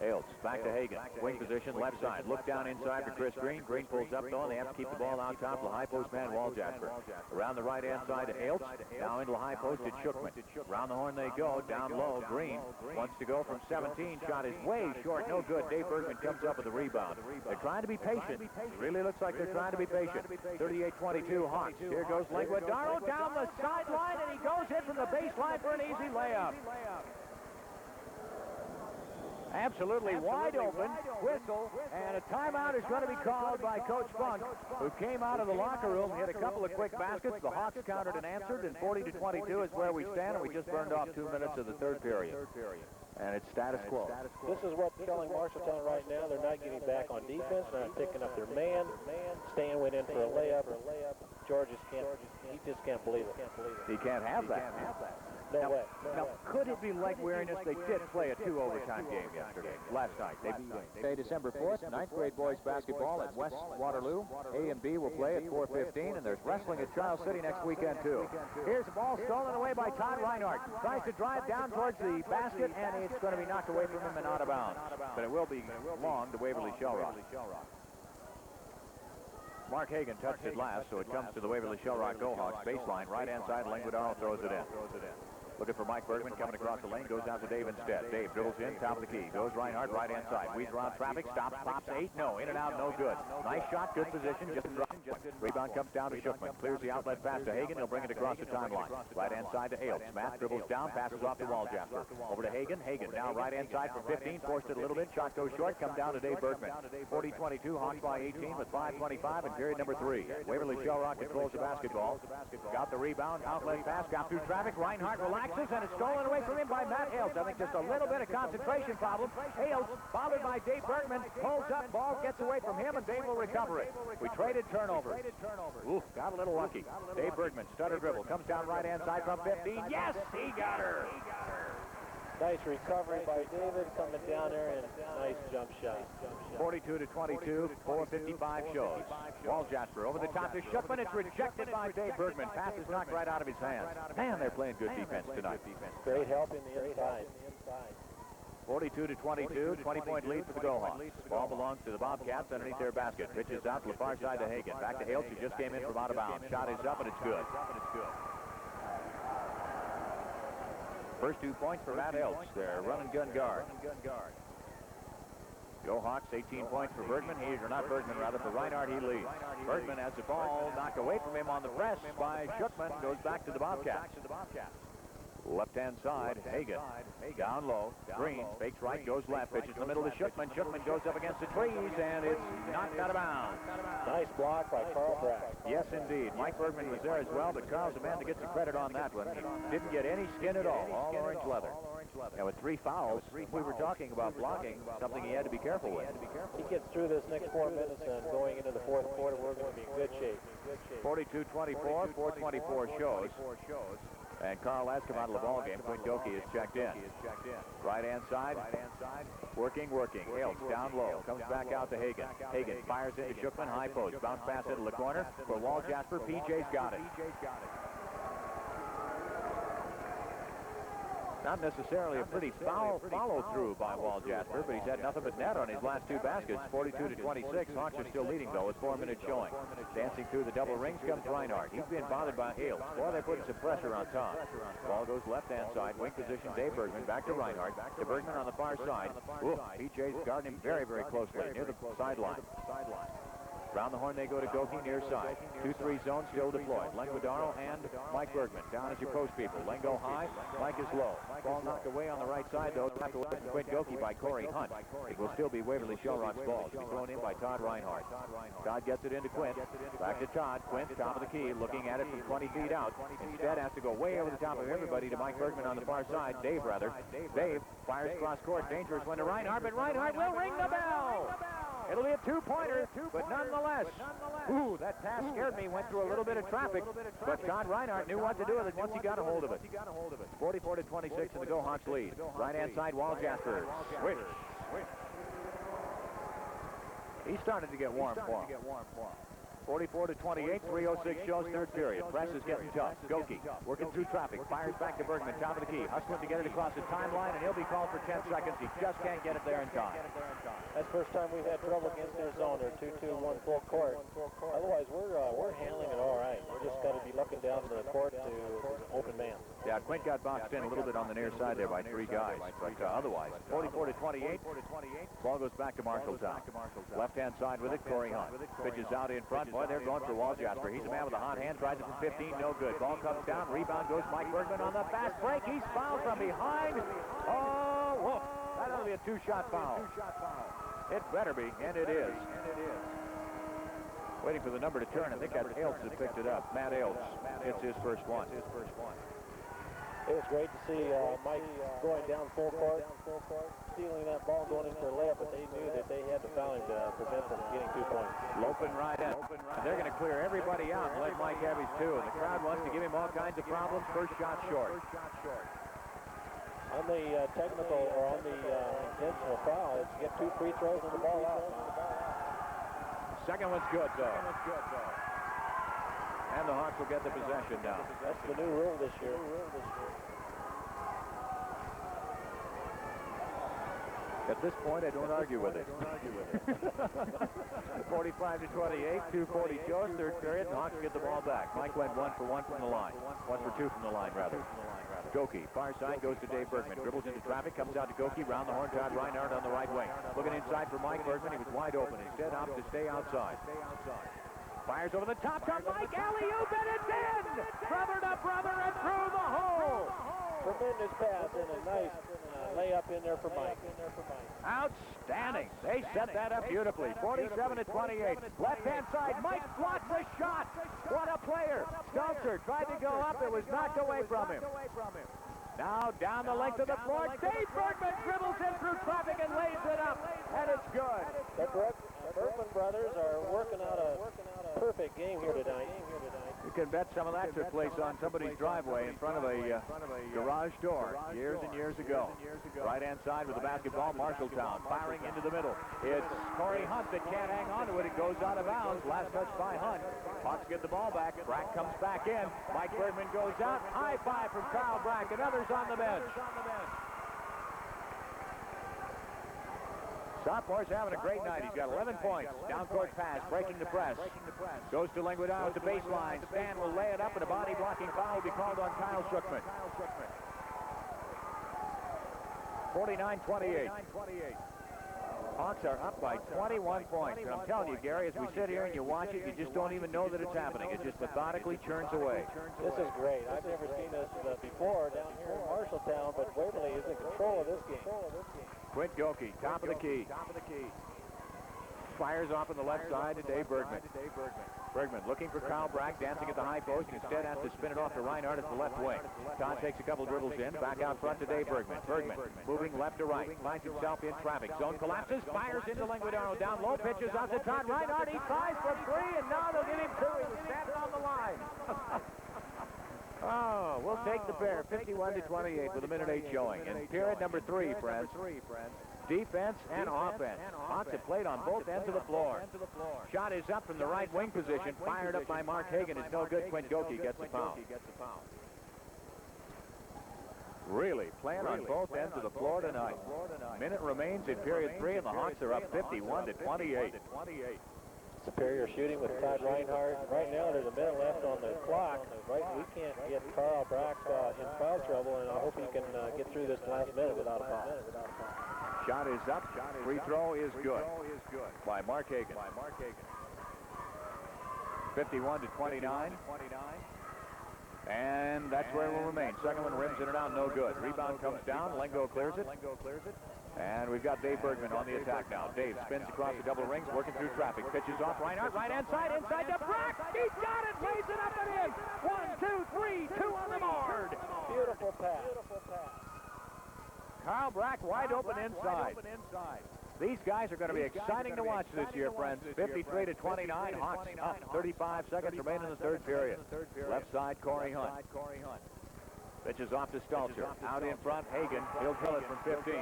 [SPEAKER 2] Ailes back to Hagen. Wing position, left side. Look down inside for Chris Green. Green pulls up, though, and they have to keep the ball out top. The high post man, Waljasper. Around the right-hand side to Ailes. Now into the high post to Shookman. Around the horn they go. Down low, Green wants to go from 17. Shot is way short. No good. Dave Bergman comes up with the rebound. They're trying to be patient. It really looks like they're trying to be patient. 38-22 Hawks. Here goes Lenguadoro down the sideline, and he goes in from the baseline for an easy layup. Absolutely wide open, whistle, and a timeout is going to be called by Coach Funk, who came out of the locker room, hit a couple of quick baskets. The Hawks countered and answered, and 40 to 22 is where we stand, and we just burned off 2 minutes of the third period. And it's status quo.
[SPEAKER 1] This is what's killing Marshalltown right now. They're not getting back on defense. They're not picking up their man. Stan went in for a layup. George he just can't believe it.
[SPEAKER 2] He can't have that.
[SPEAKER 1] No way.
[SPEAKER 2] Now, could it be leg weariness? They did play a 2 overtime game last night. They beat December 4th, 9th grade boys basketball at West Waterloo. A and B will play at 4:15, and there's wrestling at Charles City next weekend, too. Here's the ball stolen away by Todd Reinhardt. Tries to drive down towards the basket, and it's going to be knocked away from him and out of bounds. But it will be long to Waverly-Shell. Mark Hagen touched it last, so it comes to the Waverly-Shell Go Hawks baseline. Right-hand side, Lenguadoro throws it in. Looking for Mike Bergman coming across the lane, goes out to Dave instead. Dave dribbles in, top of the key. Goes Reinhardt, right-hand side. Weeds around traffic, stops, pops 8. No, in and out, no good. Nice shot, good position, just drop. Rebound comes down to Shookman. Clears the outlet pass to Hagen. He'll bring it across the timeline. Right-hand side to Ailes. Matt dribbles down, passes off to Waljasper. Over to Hagen. Hagen now right-hand side from 15. Forced it a little bit. Shot goes short. Come down to Dave Bergman. 40-22. Hawks by 18 with 5:25 in period number 3. Waverly-Shell controls the basketball. Got the rebound. Outlet pass. Got through traffic. Reinhardt relaxes, and it's stolen away from him by Matt Ailes. I think just a little bit of concentration problem. Ailes, bothered by Dave Bergman, pulls up, ball gets away from him, and Dave will recover it. We traded turnovers. Ooh, got a little lucky. Dave Bergman, stutter dribble, comes down right-hand side from 15. Yes, he got her.
[SPEAKER 1] Nice recovery by David coming down there, and nice jump shot.
[SPEAKER 2] 42-22, 4:55 shows. Waljasper over the top to Shookman. It's rejected by Dave Bergman. Pass is knocked right out of his hands. Man, they're playing good defense tonight.
[SPEAKER 1] Great help in the inside.
[SPEAKER 2] 42-22, 20-point lead for the Go Hawks. Ball belongs to the Bobcats underneath their basket. Pitches out to the far side to Hagen. Back to Ailes, who just came in from out of bounds. Shot is up, and it's good. First 2 points for Matt Ailes, their run-and-gun guard. Go Hawks, 18 points for Bergman. For Reinhardt, he leads. Bergman has the ball knocked away from him on the press by Shookman. Goes back to the Bobcats. Left-hand side, Hagen. Down low. Green fakes right, goes left. Pitches in the middle to Shookman. Shookman goes up against the trees, and it's knocked out of bounds.
[SPEAKER 1] Nice block by Carl Brack.
[SPEAKER 2] Yes, indeed. Mike Bergman was there as well, but Carl's the man to get the credit on that one. He didn't get any skin at all orange leather. And with 3 fouls, we were talking about blocking, something he had to be careful with.
[SPEAKER 1] He gets through this next 4 minutes, and going into the fourth quarter, we're going to be in good shape.
[SPEAKER 2] 42-24, 4:24 shows. And Carl has come out of the ball game. Quint Goeke is checked in. Right-hand side. Working. Ailes down low. Comes back out to Hagen. Hagen fires into Shookman. High post. Bounce pass into the corner. For Waljasper. PJ's got it. Not necessarily a pretty foul follow-through by Waljasper, but he's had nothing but net on his last 2 baskets. 42-26. Hawks are still leading, though, with 4 minutes showing. Dancing through the double rings comes Reinhardt. He's been bothered by Ailes. Boy, they're putting some pressure on top. Ball goes left-hand side. Wing position, Dave Bergman. Back to Reinhardt. To Bergman on the far side. Ooh, PJ's guarding him very, very closely near the sideline. Round the horn they go to Goeke near side. 2-3 zone still deployed. Lenguadoro and Mike Bergman down as your post people. Len go high, Mike is low. Ball knocked away on the right side though. Tapped away from Quint Goeke by Corey Hunt. It will still be Waverly-Shell ball. To be thrown in by Todd Reinhardt. Todd gets it into Quint. Back to Todd. Quint, top of the key, looking at it from 20 feet out. Instead has to go way over the top of everybody to Mike Bergman on the far side. Dave fires cross court. Dangerous one to Reinhardt, but Reinhardt will ring the bell. It'll be a two-pointer, but nonetheless. Ooh, that pass scared me. Went through a little bit of traffic, but Todd Reinhardt knew what to do with it once he got a hold of it. 44-26 in the Go Hawks lead. Right-hand side, Wall Jasper. Switch. He started to get warm for him. 44-28, 3:06 shows third period. Press is getting tough. Goeke working through traffic. Fires back to Bergman, top of the key. Hustling to get it across the timeline, and he'll be called for 10 seconds. He just can't get it there in time.
[SPEAKER 1] That's the first time we've had trouble against their zone. They're 2-2-1 full court. Otherwise, we're handling it all right. We just got to be looking down to the court to an open man.
[SPEAKER 2] Yeah, Quint got boxed in a little bit on the near side there by 3 guys. But otherwise, 44-28. Ball goes back to Marshalltown. Left-hand side with it, Corey Hunt. Pitches out in front. Boy, they're going for Wall Jasper. He's a man with a hot hand. Tries it from 15. No good. Ball comes down. Rebound goes Mike Bergman on the fast break. He's fouled from behind. Oh, whoa. That'll be a 2-shot foul. It better be, and it is. Waiting for the number to turn. I think that's Eltz that picked it up. Matt Eltz. It's his first one.
[SPEAKER 1] It was great to see Mike going down full court, stealing that ball, going in for a layup, but they knew that they had to foul him to prevent them from getting 2 points.
[SPEAKER 2] Loping right in. And they're going to clear everybody out and let Mike have his 2. And the crowd wants to give him all kinds of problems. First shot short.
[SPEAKER 1] On the technical or on the intentional foul, it's get 2 free throws and the ball out.
[SPEAKER 2] Second one's good, though. And the Hawks will get the possession now.
[SPEAKER 1] That's the new rule this year.
[SPEAKER 2] At this point, I don't argue with it. 45-28, 2:40 shows, third period, and Hawks get the ball back. Mike went 1 for 1 from the line. 1 for 2 from the line, rather. Goeke, far side, goes to Dave Bergman. Dribbles into traffic, comes out to Goeke, round the horn, Todd Reinhardt on the right wing. Looking inside for Mike Bergman, he was wide open. Instead, opts to stay outside. Fires over the top, Mike, alley-oop, and it's in! Brother to brother and through the hole!
[SPEAKER 1] Tremendous pass and a nice layup in there for Mike.
[SPEAKER 2] Outstanding. They set that up beautifully. 47-28. Left-hand side, Mike blocks a shot. What a player. Stelzer tried to go up. It was knocked away from him. Now down the length of the floor, Dave Bergman dribbles in through traffic and lays it up, and it's good.
[SPEAKER 1] The Bergman brothers are working out a perfect game here tonight.
[SPEAKER 2] You can bet some of that took place on somebody's driveway in front of a garage door years and years ago. Right-hand side with the basketball, Marshalltown firing into the middle. It's Corey Hunt that can't hang on to it. It goes out of bounds. Last touch by Hunt. Hawks get the ball back. Brack comes back in. Mike Bergman goes out. High five from Kyle Brack and others on the bench. Sophomore's having a great night. He's got 11 points. Down-court pass, breaking the press. Goes to Lenguadoro at the baseline. Stan will lay it up, and a body-blocking foul will be called on Kyle Shookman. 49-28. Hawks are up by 21 points. And I'm telling you, Gary, as we sit here and you watch it, you just don't even know that it's happening. It just methodically churns away.
[SPEAKER 1] This is great. I've never seen this before down here in Marshalltown, but Waverly is in control of this game.
[SPEAKER 2] Quint Goeke, top of the key. Fires off on the left side to Dave Bergman. Bergman looking for Kyle Brack, dancing at the high post, and instead has to spin it off to Reinhardt at the left wing. Todd takes a couple dribbles in, back out front to Dave Bergman. Bergman moving left to right, finds himself in traffic. Zone collapses, fires into Lenguadoro, down low, pitches out to Todd Reinhardt. He tries for 3, and now they'll give him 2. He was standing on the line. Oh, we'll take the pair, 51-28 with a minute 8 showing. And period number 3, friends. Defense and offense. Hawks have played on both ends of the floor. Shot is up from the right wing position, fired up by Mark Hagan. It's no good. Quint Goeke gets the foul. Really playing on both ends of the floor tonight. Minute remains in period 3, and the Hawks are up 51-28.
[SPEAKER 1] Superior shooting with Todd Reinhardt. Right now, there's a minute left on the clock. Right, we can't get Carl Brack in foul trouble, and I hope he can get through this last minute without a foul.
[SPEAKER 2] Shot is up. Free throw is good by Mark Hagan. 51-29. And that's where it will remain. Second one rims in and out, no good. Rebound comes down. Lengo clears it. And we've got Dave Bergman on the attack now. Dave spins across the double rings, working through traffic. Pitches off Reinhardt, right hand side, inside to Brack. He's got it, lays it up and in. 1, 2, 3, 2 on the board.
[SPEAKER 1] Beautiful pass.
[SPEAKER 2] Carl Brack wide open inside. These guys are going to be exciting to watch this year, friends. 53-29, Hawks up. 35 seconds remain in the third period. Left side, Corey Hunt. Pitches off to Stelzer. Out in front, Hagen. He'll kill it from 15.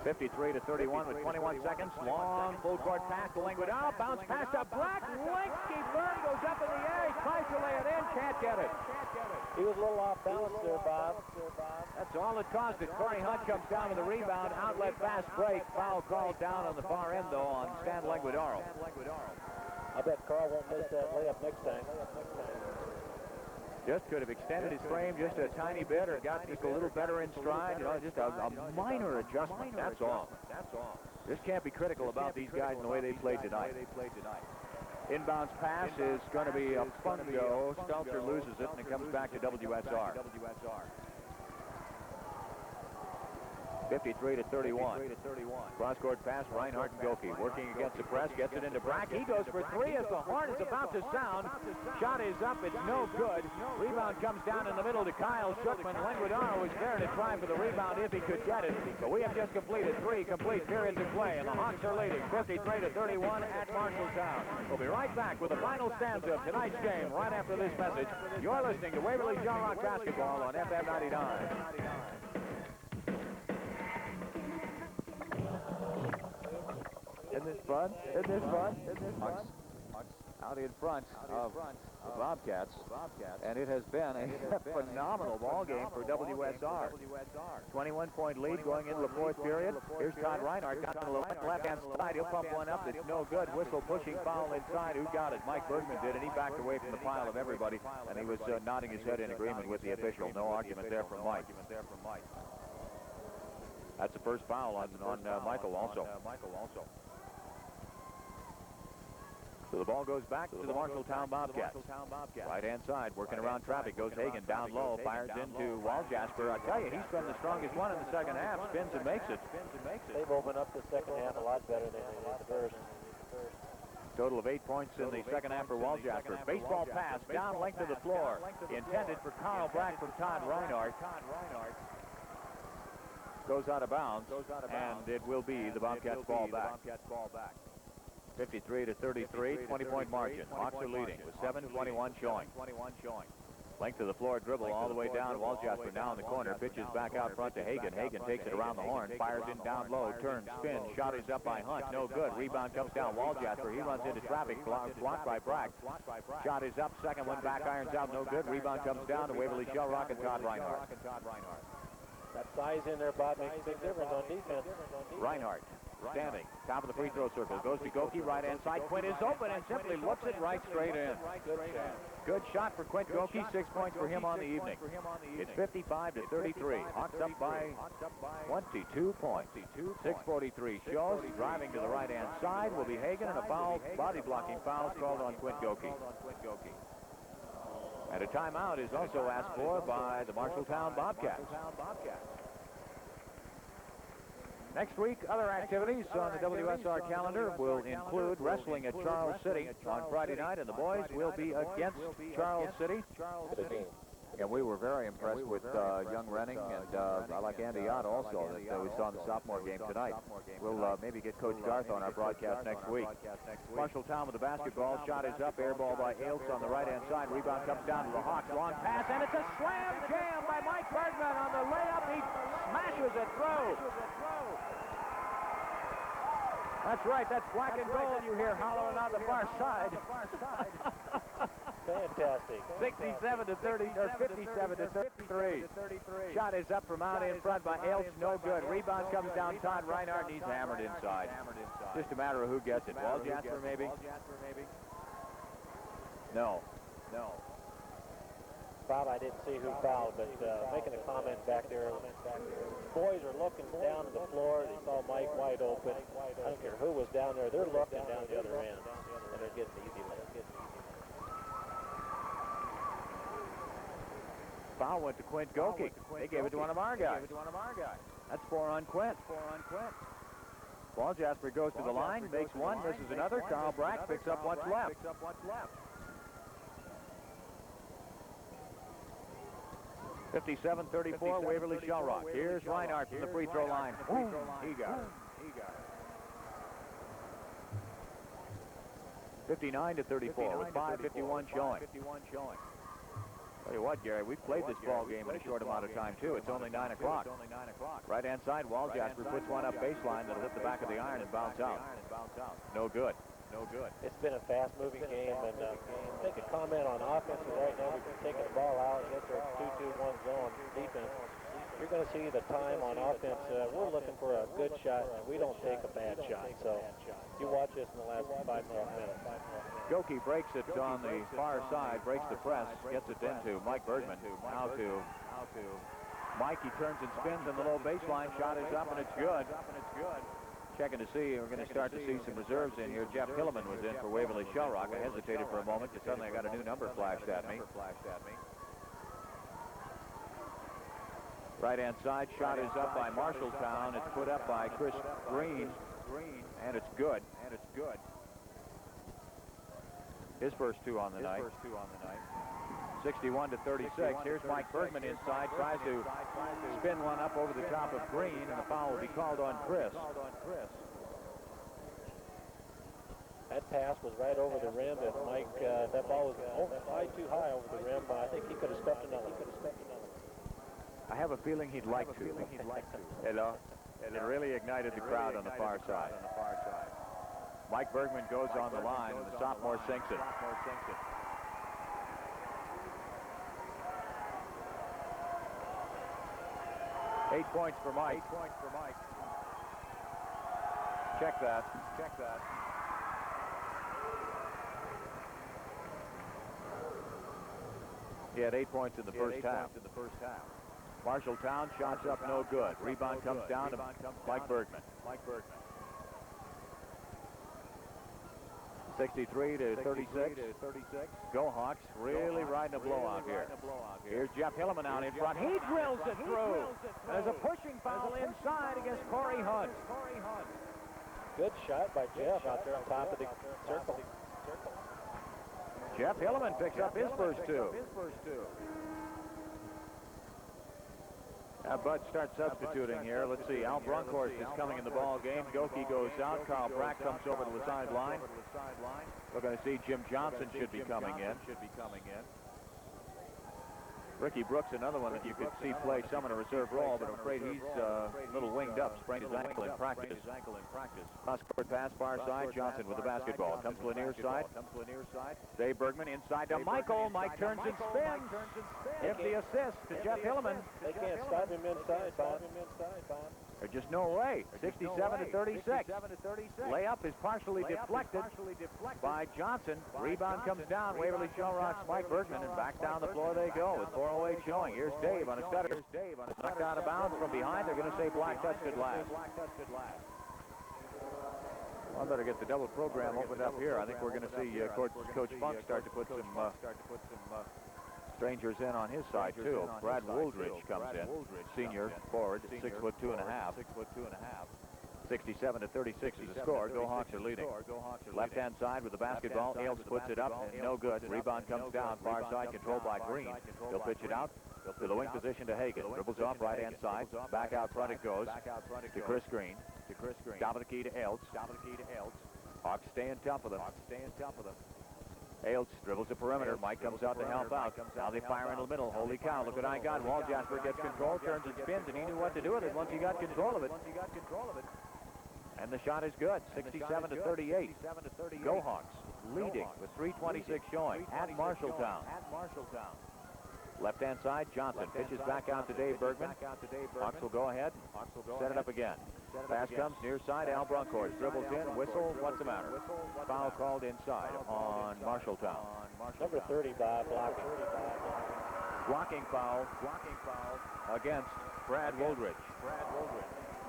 [SPEAKER 2] 53-31 with 21 seconds. Long full court pass to Lenguadoro. Bounce pass to Brack. Linksky burn goes up in the air. He tries to lay it in. Can't get it.
[SPEAKER 1] He was a little off balance there, Bob.
[SPEAKER 2] That's all it caused it. Corey Hunt comes down with the rebound. Outlet fast break. Foul called down on the far end, though, on Stan Lenguadoro.
[SPEAKER 1] I bet Carl won't miss that layup next time.
[SPEAKER 2] Just could have extended his frame just a tiny bit or got just a little better in stride. You know, just a minor adjustment. That's all. Just can't be critical about these guys and the way they played tonight. Inbounds pass is going to be a fundo. Stelzer loses it, and it comes back to WSR. 53-31. Cross-court pass, Reinhardt and Goeke working against the press, gets it into Brack. He goes for three as the horn is about to sound. Shot is up, it's no good. Rebound comes down in the middle to Kyle Shookman. Lenguadoro was there to try for the rebound if he could get it. But we have just completed 3 complete periods of play, and the Hawks are leading 53-31 at Marshalltown. We'll be right back with the final stanza of tonight's game right after this message. You're listening to Waverly-Shell Rock Basketball on FM 99. Isn't this fun? Hawks out in front of the Bobcats, and it has been a phenomenal ball game for WSR. 21-point lead going into the fourth period. Here's Todd Reinhardt down to the left-hand side. He'll pump one up. It's no good. Whistle pushing foul inside. Who got it? Mike Bergman did, and he backed away from the pile of everybody, and he was nodding his head in agreement with the official. No argument there from Mike. That's the first foul on Michael also. So the ball goes back to the Marshalltown Bobcats. Right-hand side, working around traffic, goes Hagen down low, fires into Waljasper. I tell you, he's been the strongest one in the second half. Spins and makes it.
[SPEAKER 1] They've opened up the second half a lot better than they did the first.
[SPEAKER 2] Total of 8 points in the second half for Waljasper. Baseball pass down length of the floor, intended for Carl Brack from Todd Reinhardt. Goes out of bounds, and it will be the Bobcats ball back. 53-33, 20-point margin. Hawks are leading with 7:21 showing. Length of the floor dribble all the way down. Waljasper now in the corner. Pitches back out front to Hagen. Hagen takes it around the horn. Fires in down low. Turns, spins. Shot is up by Hunt. No good. Rebound comes down. Waljasper. He runs into traffic. Blocked by Brack. Shot is up. Second one back. Irons out. No good. Rebound comes down to Waverly-Shell Rock and Todd Reinhardt.
[SPEAKER 1] That size in there, Bob, makes a big difference on defense.
[SPEAKER 2] Reinhardt. Standing, top of the free throw circle, goes to Goeke, right-hand side. Quint is open and simply looks it right straight in. Good shot for Quint Goeke, 6 points for him on the evening. It's 55-33. Hawks up by 22 points. 6:43 shows. Driving to the right-hand side will be Hagen, and a foul, body-blocking foul called on Quint Goeke. And a timeout is also asked for by the Marshalltown Bobcats. Next week, other activities on the WSR calendar will include wrestling at Charles City on Friday night, and the boys will be against Charles City. And we were very impressed with young Renning, and I like Andy Ott also that we saw in the sophomore game tonight. We'll maybe get Coach Garth on our broadcast next week. Marshalltown with the basketball. Shot is up. Air ball by Ailes on the right-hand side. Rebound comes down to the Hawks. Long pass, and it's a slam jam by Mike Bergman on the layup. He smashes it through. That's right. That's black and gold you hear hollowing on the far side.
[SPEAKER 1] Fantastic.
[SPEAKER 2] 67-30 or 57-33. Shot is up from out in front by Ailes. No good. Rebound comes down. Todd Reinhardt, and he's hammered inside. Just a matter of who gets it. Waljasper maybe? No.
[SPEAKER 1] Bob, I didn't see who fouled, but making a comment back there. Boys are looking down to the floor. They saw Mike wide open. I don't care who was down there. They're looking down the other end, and they're getting easy looks.
[SPEAKER 2] Foul went to Quint Goeke. They gave it to one of our guys. That's 4 on Quint. Wall Jasper goes to the line, makes one, misses another. Carl Brack picks up what's left. 57-34, Waverly-Shell Rock. Here's Reinhardt from the free throw line. Boom, he got it. 59-34 with 5:51 showing. Tell you what, Gary, we've played this ball game in a short amount of time, too. It's only 9 o'clock. Right-hand side, Wall Jasper puts one up baseline that'll hit the back of the iron and bounce out. No good.
[SPEAKER 1] It's been a fast-moving game, and make a comment on offense. Right now, we've been taking the ball out against our 2-2-1 zone defense. You're going to see the time on offense. We're looking for a good shot, and we don't take a bad shot. So you watch this in the last 5 more minutes.
[SPEAKER 2] Goeke breaks it on the far side, breaks the press, gets it into Mike Bergman. Now to Mike. He turns and spins, and the low baseline shot is up, and it's good. Checking to see, we're going to start to see some reserves in here. Jeff Hilliman was in for Waverly-Shell Rock. I hesitated for a moment, because suddenly I got a new number flashed at me. Right-hand side, shot is up by Marshalltown. It's put up by Chris Green, and it's good. His first two on the night. 61-36. Here's Mike Bergman inside, tries to spin one up over the top of Green, and the foul will be called on Chris.
[SPEAKER 1] That pass was right over the rim, and Mike, that ball was too high over the rim, but I think he could have stepped another.
[SPEAKER 2] I have a feeling he'd like to. You know, it really ignited the crowd on the far side. Mike Bergman goes on the line, and the sophomore sinks it. Eight points for Mike. Check that. He had 8 points in the first half. Marshalltown shots up no good. Rebound comes down to Mike Bergman. 63-36. Go Hawks, really riding a blowout here. Here's Jeff Hilliman out in front. He drills it through. There's a pushing foul inside against Corey Hunt.
[SPEAKER 1] Good shot by Jeff out there on top of the circle.
[SPEAKER 2] Jeff Hilliman picks up his first two. Bud starts substituting here. Let's see. Al Brunkhorst is coming in the ball game. Goeke goes out. Carl Brack comes over to the sideline. We're going to see Jim Johnson should be coming in. Ricky Brooks, another one that you could see play some in a reserve role, but I'm afraid he's a little winged up, sprained his ankle in practice. Cross-court pass, far side. Johnson with the basketball. Comes to the near side. Dave Bergman inside to Michael. Mike turns and spins. Gives the assist to Jeff Hilliman.
[SPEAKER 1] They can't stop him inside, Bob.
[SPEAKER 2] There's just no way. 67-36. Layup is partially deflected by Johnson. Rebound comes down. Waverly-Shell Rock's Mike Bergman, and back down the floor they go with 4:08 showing. Here's Dave on a stutter. Knocked out of bounds from behind. They're going to say Black touched it last. Well, I better get the double program opened up here. I think we're going to see Coach Funk start to put some strangers in on his side, too. Brad Wooldridge comes in, senior forward, 6'2.5". 67-36 is the score. Go Hawks are leading. Left-hand side with the basketball. Ailes puts it up, and no good. Rebound comes down. Far side controlled by Green. He'll pitch it out to the wing position to Hagan. Dribbles off right-hand side. Back out front it goes to Chris Green. Top of the key to Ailes. Hawks staying tough with them. Ailes dribbles the perimeter. Mike comes out to help out. Now they fire in the middle. Holy cow, look what I got. Wall Jasper gets control, turns and spins, and he knew what to do with it once he got control of it. And the shot is good. 67-38. Go Hawks leading with 3:26 showing at Marshalltown. Left-hand side, Johnson pitches back out to Dave Bergman. Hawks will go ahead. Set it up again. Pass comes near side. Al Brunkhorst dribbles in. Whistle. What's the matter? Foul called inside on Marshalltown.
[SPEAKER 1] Number 30, Bob, blocking.
[SPEAKER 2] Blocking foul against Brad Woldridge.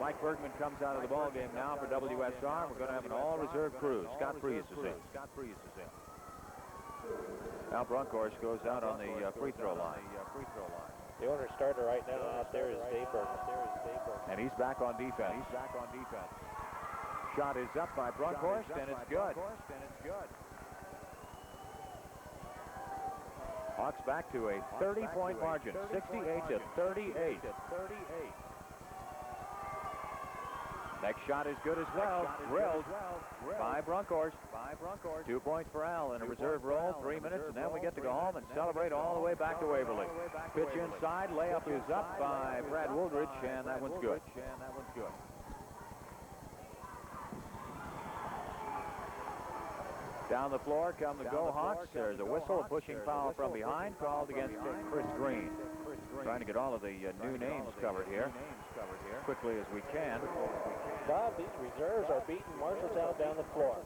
[SPEAKER 2] Mike Bergman comes out of the ball game now for WSR. We're going to have an all-reserve crew. Scott Freese is in. Al Brunkhorst goes out on the free throw line.
[SPEAKER 1] The owner starter right now out there is Dave Bergman.
[SPEAKER 2] And he's back on defense. Shot is up by Brunkhorst, and it's good. Hawks back to a 30-point margin, 68-38. Next shot is good as well. Drilled by Brunkhorst. 2 points for Al in a reserve roll, 3 minutes, and then we get to go home and celebrate all the way back to Waverly. Pitch inside, layup is up by Brad Woldridge, and that one's good. Down the floor come the Go Hawks. There's a whistle, a pushing foul from behind, called against Chris Green. Trying to get all of the new names covered here quickly as we can.
[SPEAKER 1] Bob, these reserves are beating Marshalltown down the floor.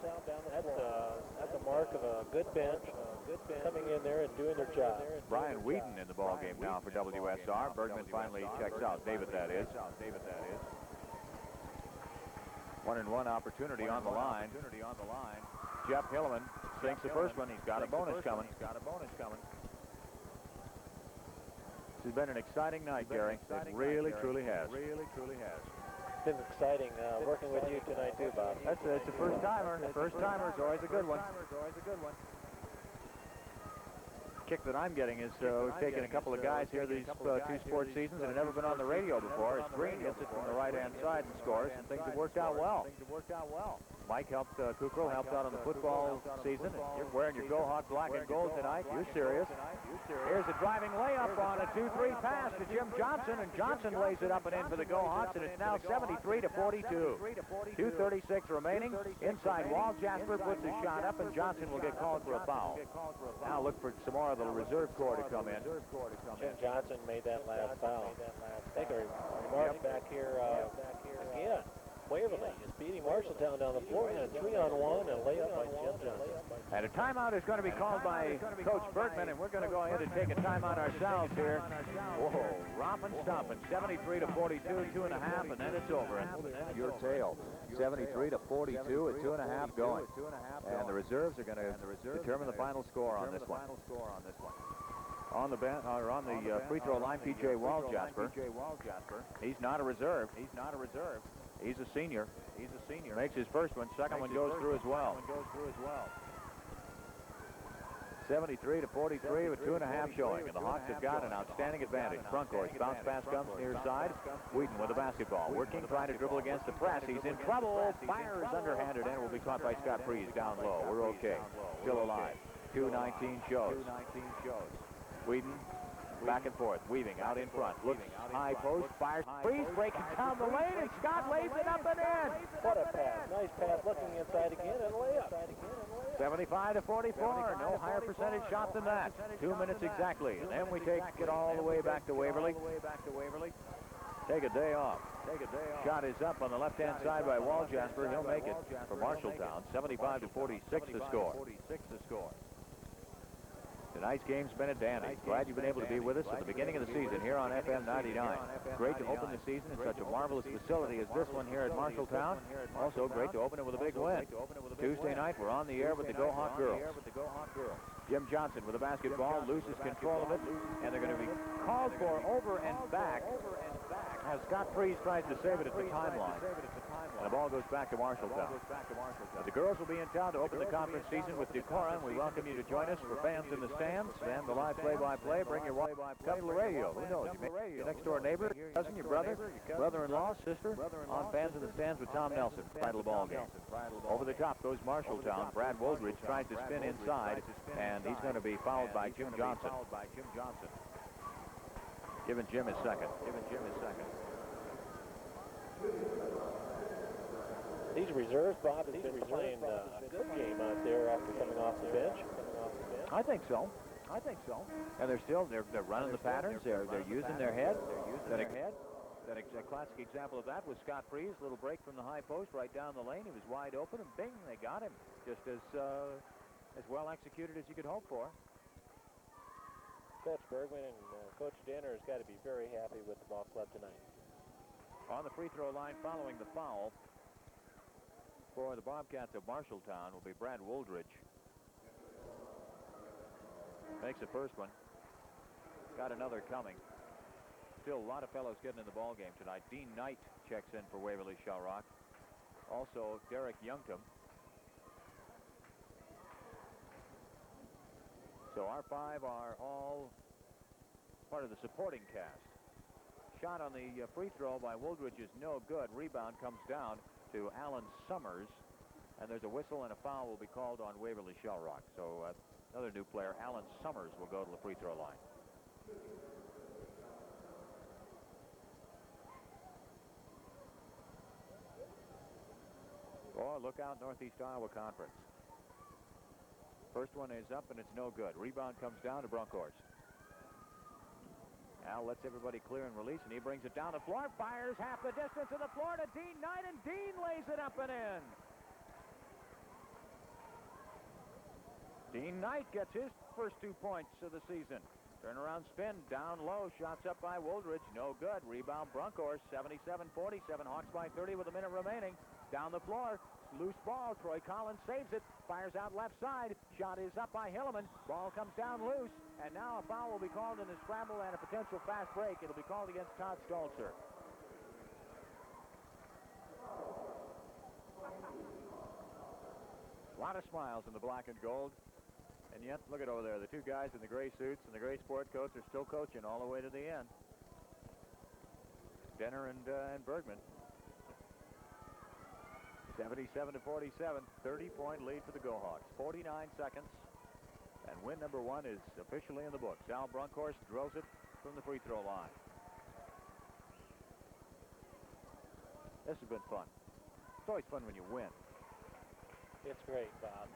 [SPEAKER 1] That's a mark of a good bench, coming in there and doing their job.
[SPEAKER 2] Brian Whedon in the ball game now for WSR. Bergman finally checks out. David, that is. 1-and-1 opportunity on the line. Jeff Hilleman sinks the first one. He's got a bonus coming. This has been an exciting night, Gary. It really, truly has.
[SPEAKER 1] It's been exciting working with you tonight too, Bob.
[SPEAKER 2] It's a first-timer. First-timer is always a good one. Kick that I'm getting is we've taken a couple of guys here these 2 sports seasons and have never been on the radio before. As Green hits it from the right-hand side and scores, and things have worked out well. Mike helped, Kukrow helped out on the football season. You're wearing your Go Hawk black and gold tonight. You're serious. Here's a driving layup on a 2-3 pass to Jim Johnson, and Johnson lays it up and in for the Go Hawks, and it's now 73-42. 2:36 remaining. Inside wall, Jasper puts a shot up, and Johnson will get called for a foul. Now look for some more of the reserve corps to come in.
[SPEAKER 1] Jim Johnson made that last foul. Take a remark back here again. Waverly is beating Marshalltown down the floor, and a 3-on-1 and a layup by Jim Johnson.
[SPEAKER 2] And a timeout is going to be called by Coach Bergman, and we're going to go ahead and take a timeout ourselves here. Whoa, romping, stomping, 73-42, 2.5, and then it's over. And your tail, 73-42 with 2.5 going. And the reserves are going to determine the final score on this one. On the free throw line, P.J. Waljasper. He's not a reserve. He's a senior. Makes his first one. Second one goes through as well. 73-43 with 2.5 showing, and the Hawks have got an outstanding advantage. Brunkhorst bounce pass comes near side. Whedon with the basketball, working, trying to dribble against the press. He's in trouble. Fires underhanded, and will be caught by Scott Freese down low. We're okay. Still alive. 2:19 shows. Whedon back and forth, weaving out in front. Looks high post, fires. Freese breaking down the lane, and Scott lays it up and in.
[SPEAKER 1] What a pass. Nice pass, looking inside again, and layup.
[SPEAKER 2] 75-44. No higher percentage shot than that. 2 minutes exactly. And then we take it all the way back to Waverly. Take a day off. Shot is up on the left-hand side by Waljasper. He'll make it for Marshalltown. 75-46 the score. Tonight's game's been a dandy. Glad you've been able to be with us at the beginning of the season here on FM 99. Great to open the season in such a marvelous facility as this one here at Marshalltown. Also great to open it with a big win. Tuesday night, we're on the air with the Go Hawk girls. Jim Johnson with the basketball, loses control of it, and they're going to be called for over and back as Scott Freese tries to save it at the timeline. And the ball goes back to Marshalltown. The girls will be in town to open the conference season with Decorum. We welcome you to join us for fans in the stands and the live play-by-play. Bring your wife, come to the radio. Who knows? You may be your next-door neighbor, your cousin, your brother, brother-in-law, sister, on fans in the stands with Tom Nelson. Title ball game. Over the top goes Marshalltown. Brad Woldridge tries to spin inside, and he's going to be fouled by Jim Johnson. Giving Jim his second.
[SPEAKER 1] These reserves, Bob, have been playing a good game out there after coming off the bench.
[SPEAKER 2] I think so. And they're running the patterns. They're using their head. A classic example of that was Scott Freese. Little break from the high post right down the lane. He was wide open, and bing, they got him. Just as well executed as you could hope for.
[SPEAKER 1] Coach Bergman and Coach Denner has got to be very happy with the ball club tonight.
[SPEAKER 2] On the free throw line following the foul for the Bobcats of Marshalltown will be Brad Woldridge. Makes the first one. Got another coming. Still a lot of fellows getting in the ball game tonight. Dean Knight checks in for Waverly-Shell Rock. Also Derek Youngtum. So our 5 are all part of the supporting cast. Shot on the free throw by Woldridge is no good. Rebound comes down to Alan Summers, and there's a whistle and a foul will be called on Waverly-Shell Rock. So another new player, Alan Summers, will go to the free throw line. Oh, look out, Northeast Iowa Conference. First one is up, and it's no good. Rebound comes down to Brunkhorst. Al lets everybody clear and release, and he brings it down the floor, fires half the distance to the floor to Dean Knight, and Dean lays it up and in. Dean Knight gets his first 2 points of the season. Turnaround spin, down low, shots up by Woldridge, no good. Rebound Brunkhorst, 77-47, Hawks by 30 with a minute remaining. Down the floor, loose ball, Troy Collins saves it, fires out left side, shot is up by Hilleman, ball comes down loose, and now a foul will be called in the scramble and a potential fast break. It'll be called against Todd Stolzer. A lot of smiles in the black and gold. And yet, look at over there. The 2 guys in the gray suits and the gray sport coats are still coaching all the way to the end. Denner and Bergman. 77-47, 30-point lead for the Go-Hawks. 49 seconds. And win number 1 is officially in the books. Al Brunkhorst drills it from the free throw line. This has been fun. It's always fun when you win.
[SPEAKER 1] It's great, Bob.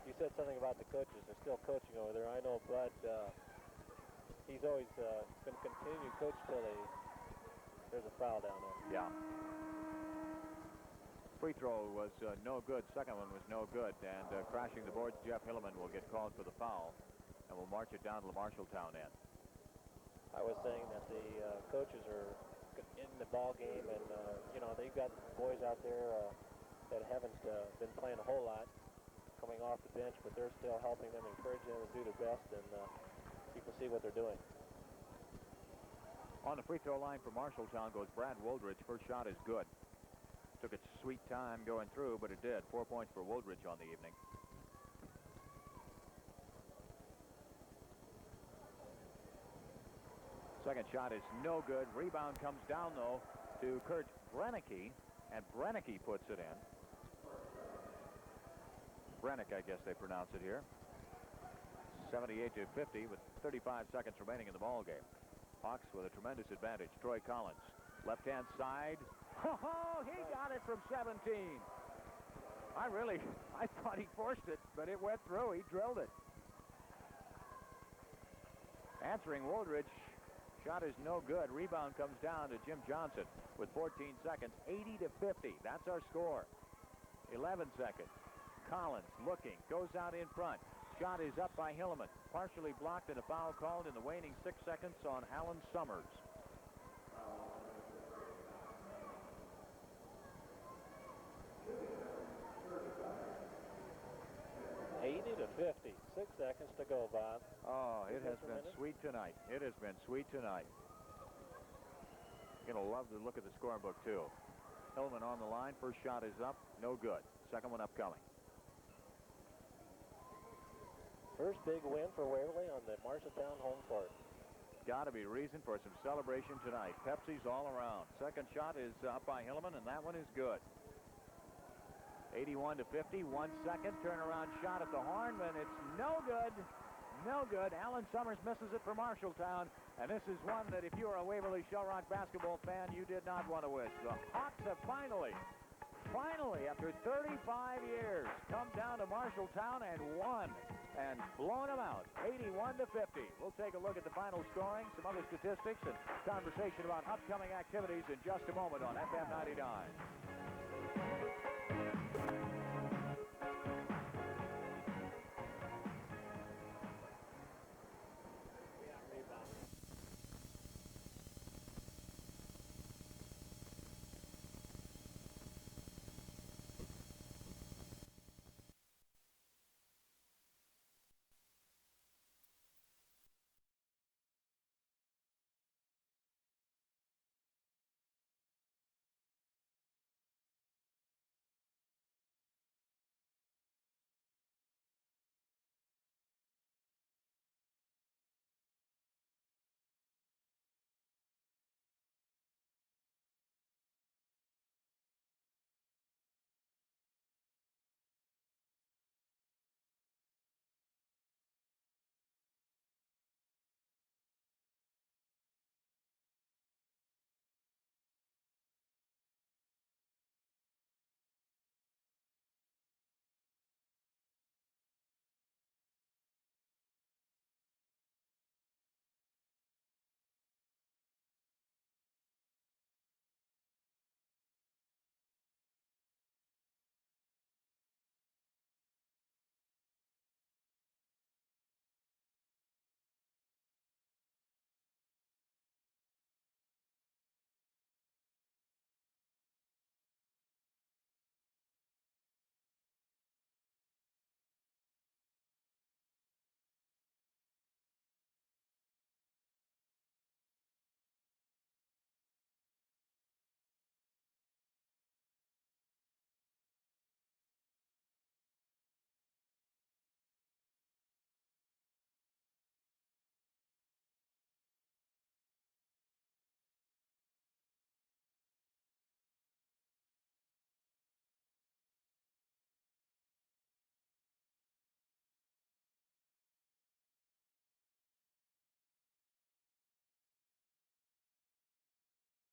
[SPEAKER 1] You said something about the coaches. They're still coaching over there. I know Bud, he's always been continuing to coach till there's a foul down there.
[SPEAKER 2] Yeah. Free throw was no good. Second one was no good. And crashing the boards, Jeff Hilleman will get called for the foul. And we'll march it down to the Marshalltown end.
[SPEAKER 1] I was saying that the coaches are in the ball game, and, you know, they've got boys out there that haven't been playing a whole lot, coming off the bench, but they're still helping them, encouraging them to do their best, and you can see what they're doing.
[SPEAKER 2] On the free throw line for Marshalltown goes Brad Woldridge. First shot is good. Took its sweet time going through, but it did. 4 points for Woldridge on the evening. Second shot is no good. Rebound comes down, though, to Kurt Brennicky, and Brennicky puts it in. Brennick, I guess they pronounce it here. 78-50 with 35 seconds remaining in the ball game. Hawks with a tremendous advantage. Troy Collins, left-hand side. Oh, he got it from 17. I thought he forced it, but it went through. He drilled it. Answering Woldridge, shot is no good. Rebound comes down to Jim Johnson with 14 seconds. 80-50. That's our score. 11 seconds. Collins looking, goes out in front. Shot is up by Hilleman. Partially blocked and a foul called in the waning 6 seconds on Alan Summers.
[SPEAKER 1] To 50. 6 seconds to go, Bob.
[SPEAKER 2] Oh, it has been sweet tonight. It has been sweet tonight. You're going to love to look at the scorebook, too. Hillman on the line. First shot is up. No good. Second one upcoming.
[SPEAKER 1] First big win for Waverly on the Marshalltown home court.
[SPEAKER 2] Got to be reason for some celebration tonight. Pepsi's all around. Second shot is up by Hilleman, and that one is good. 81-50, 1 second turnaround shot at the horn, and it's no good. No good. Alan Summers misses it for Marshalltown, and this is one that if you are a Waverly-Shell Rock basketball fan, you did not want to wish. The Hawks have finally, after 35 years, come down to Marshalltown and won and blown them out, 81-50. We'll take a look at the final scoring, some other statistics, and conversation about upcoming activities in just a moment on FM 99.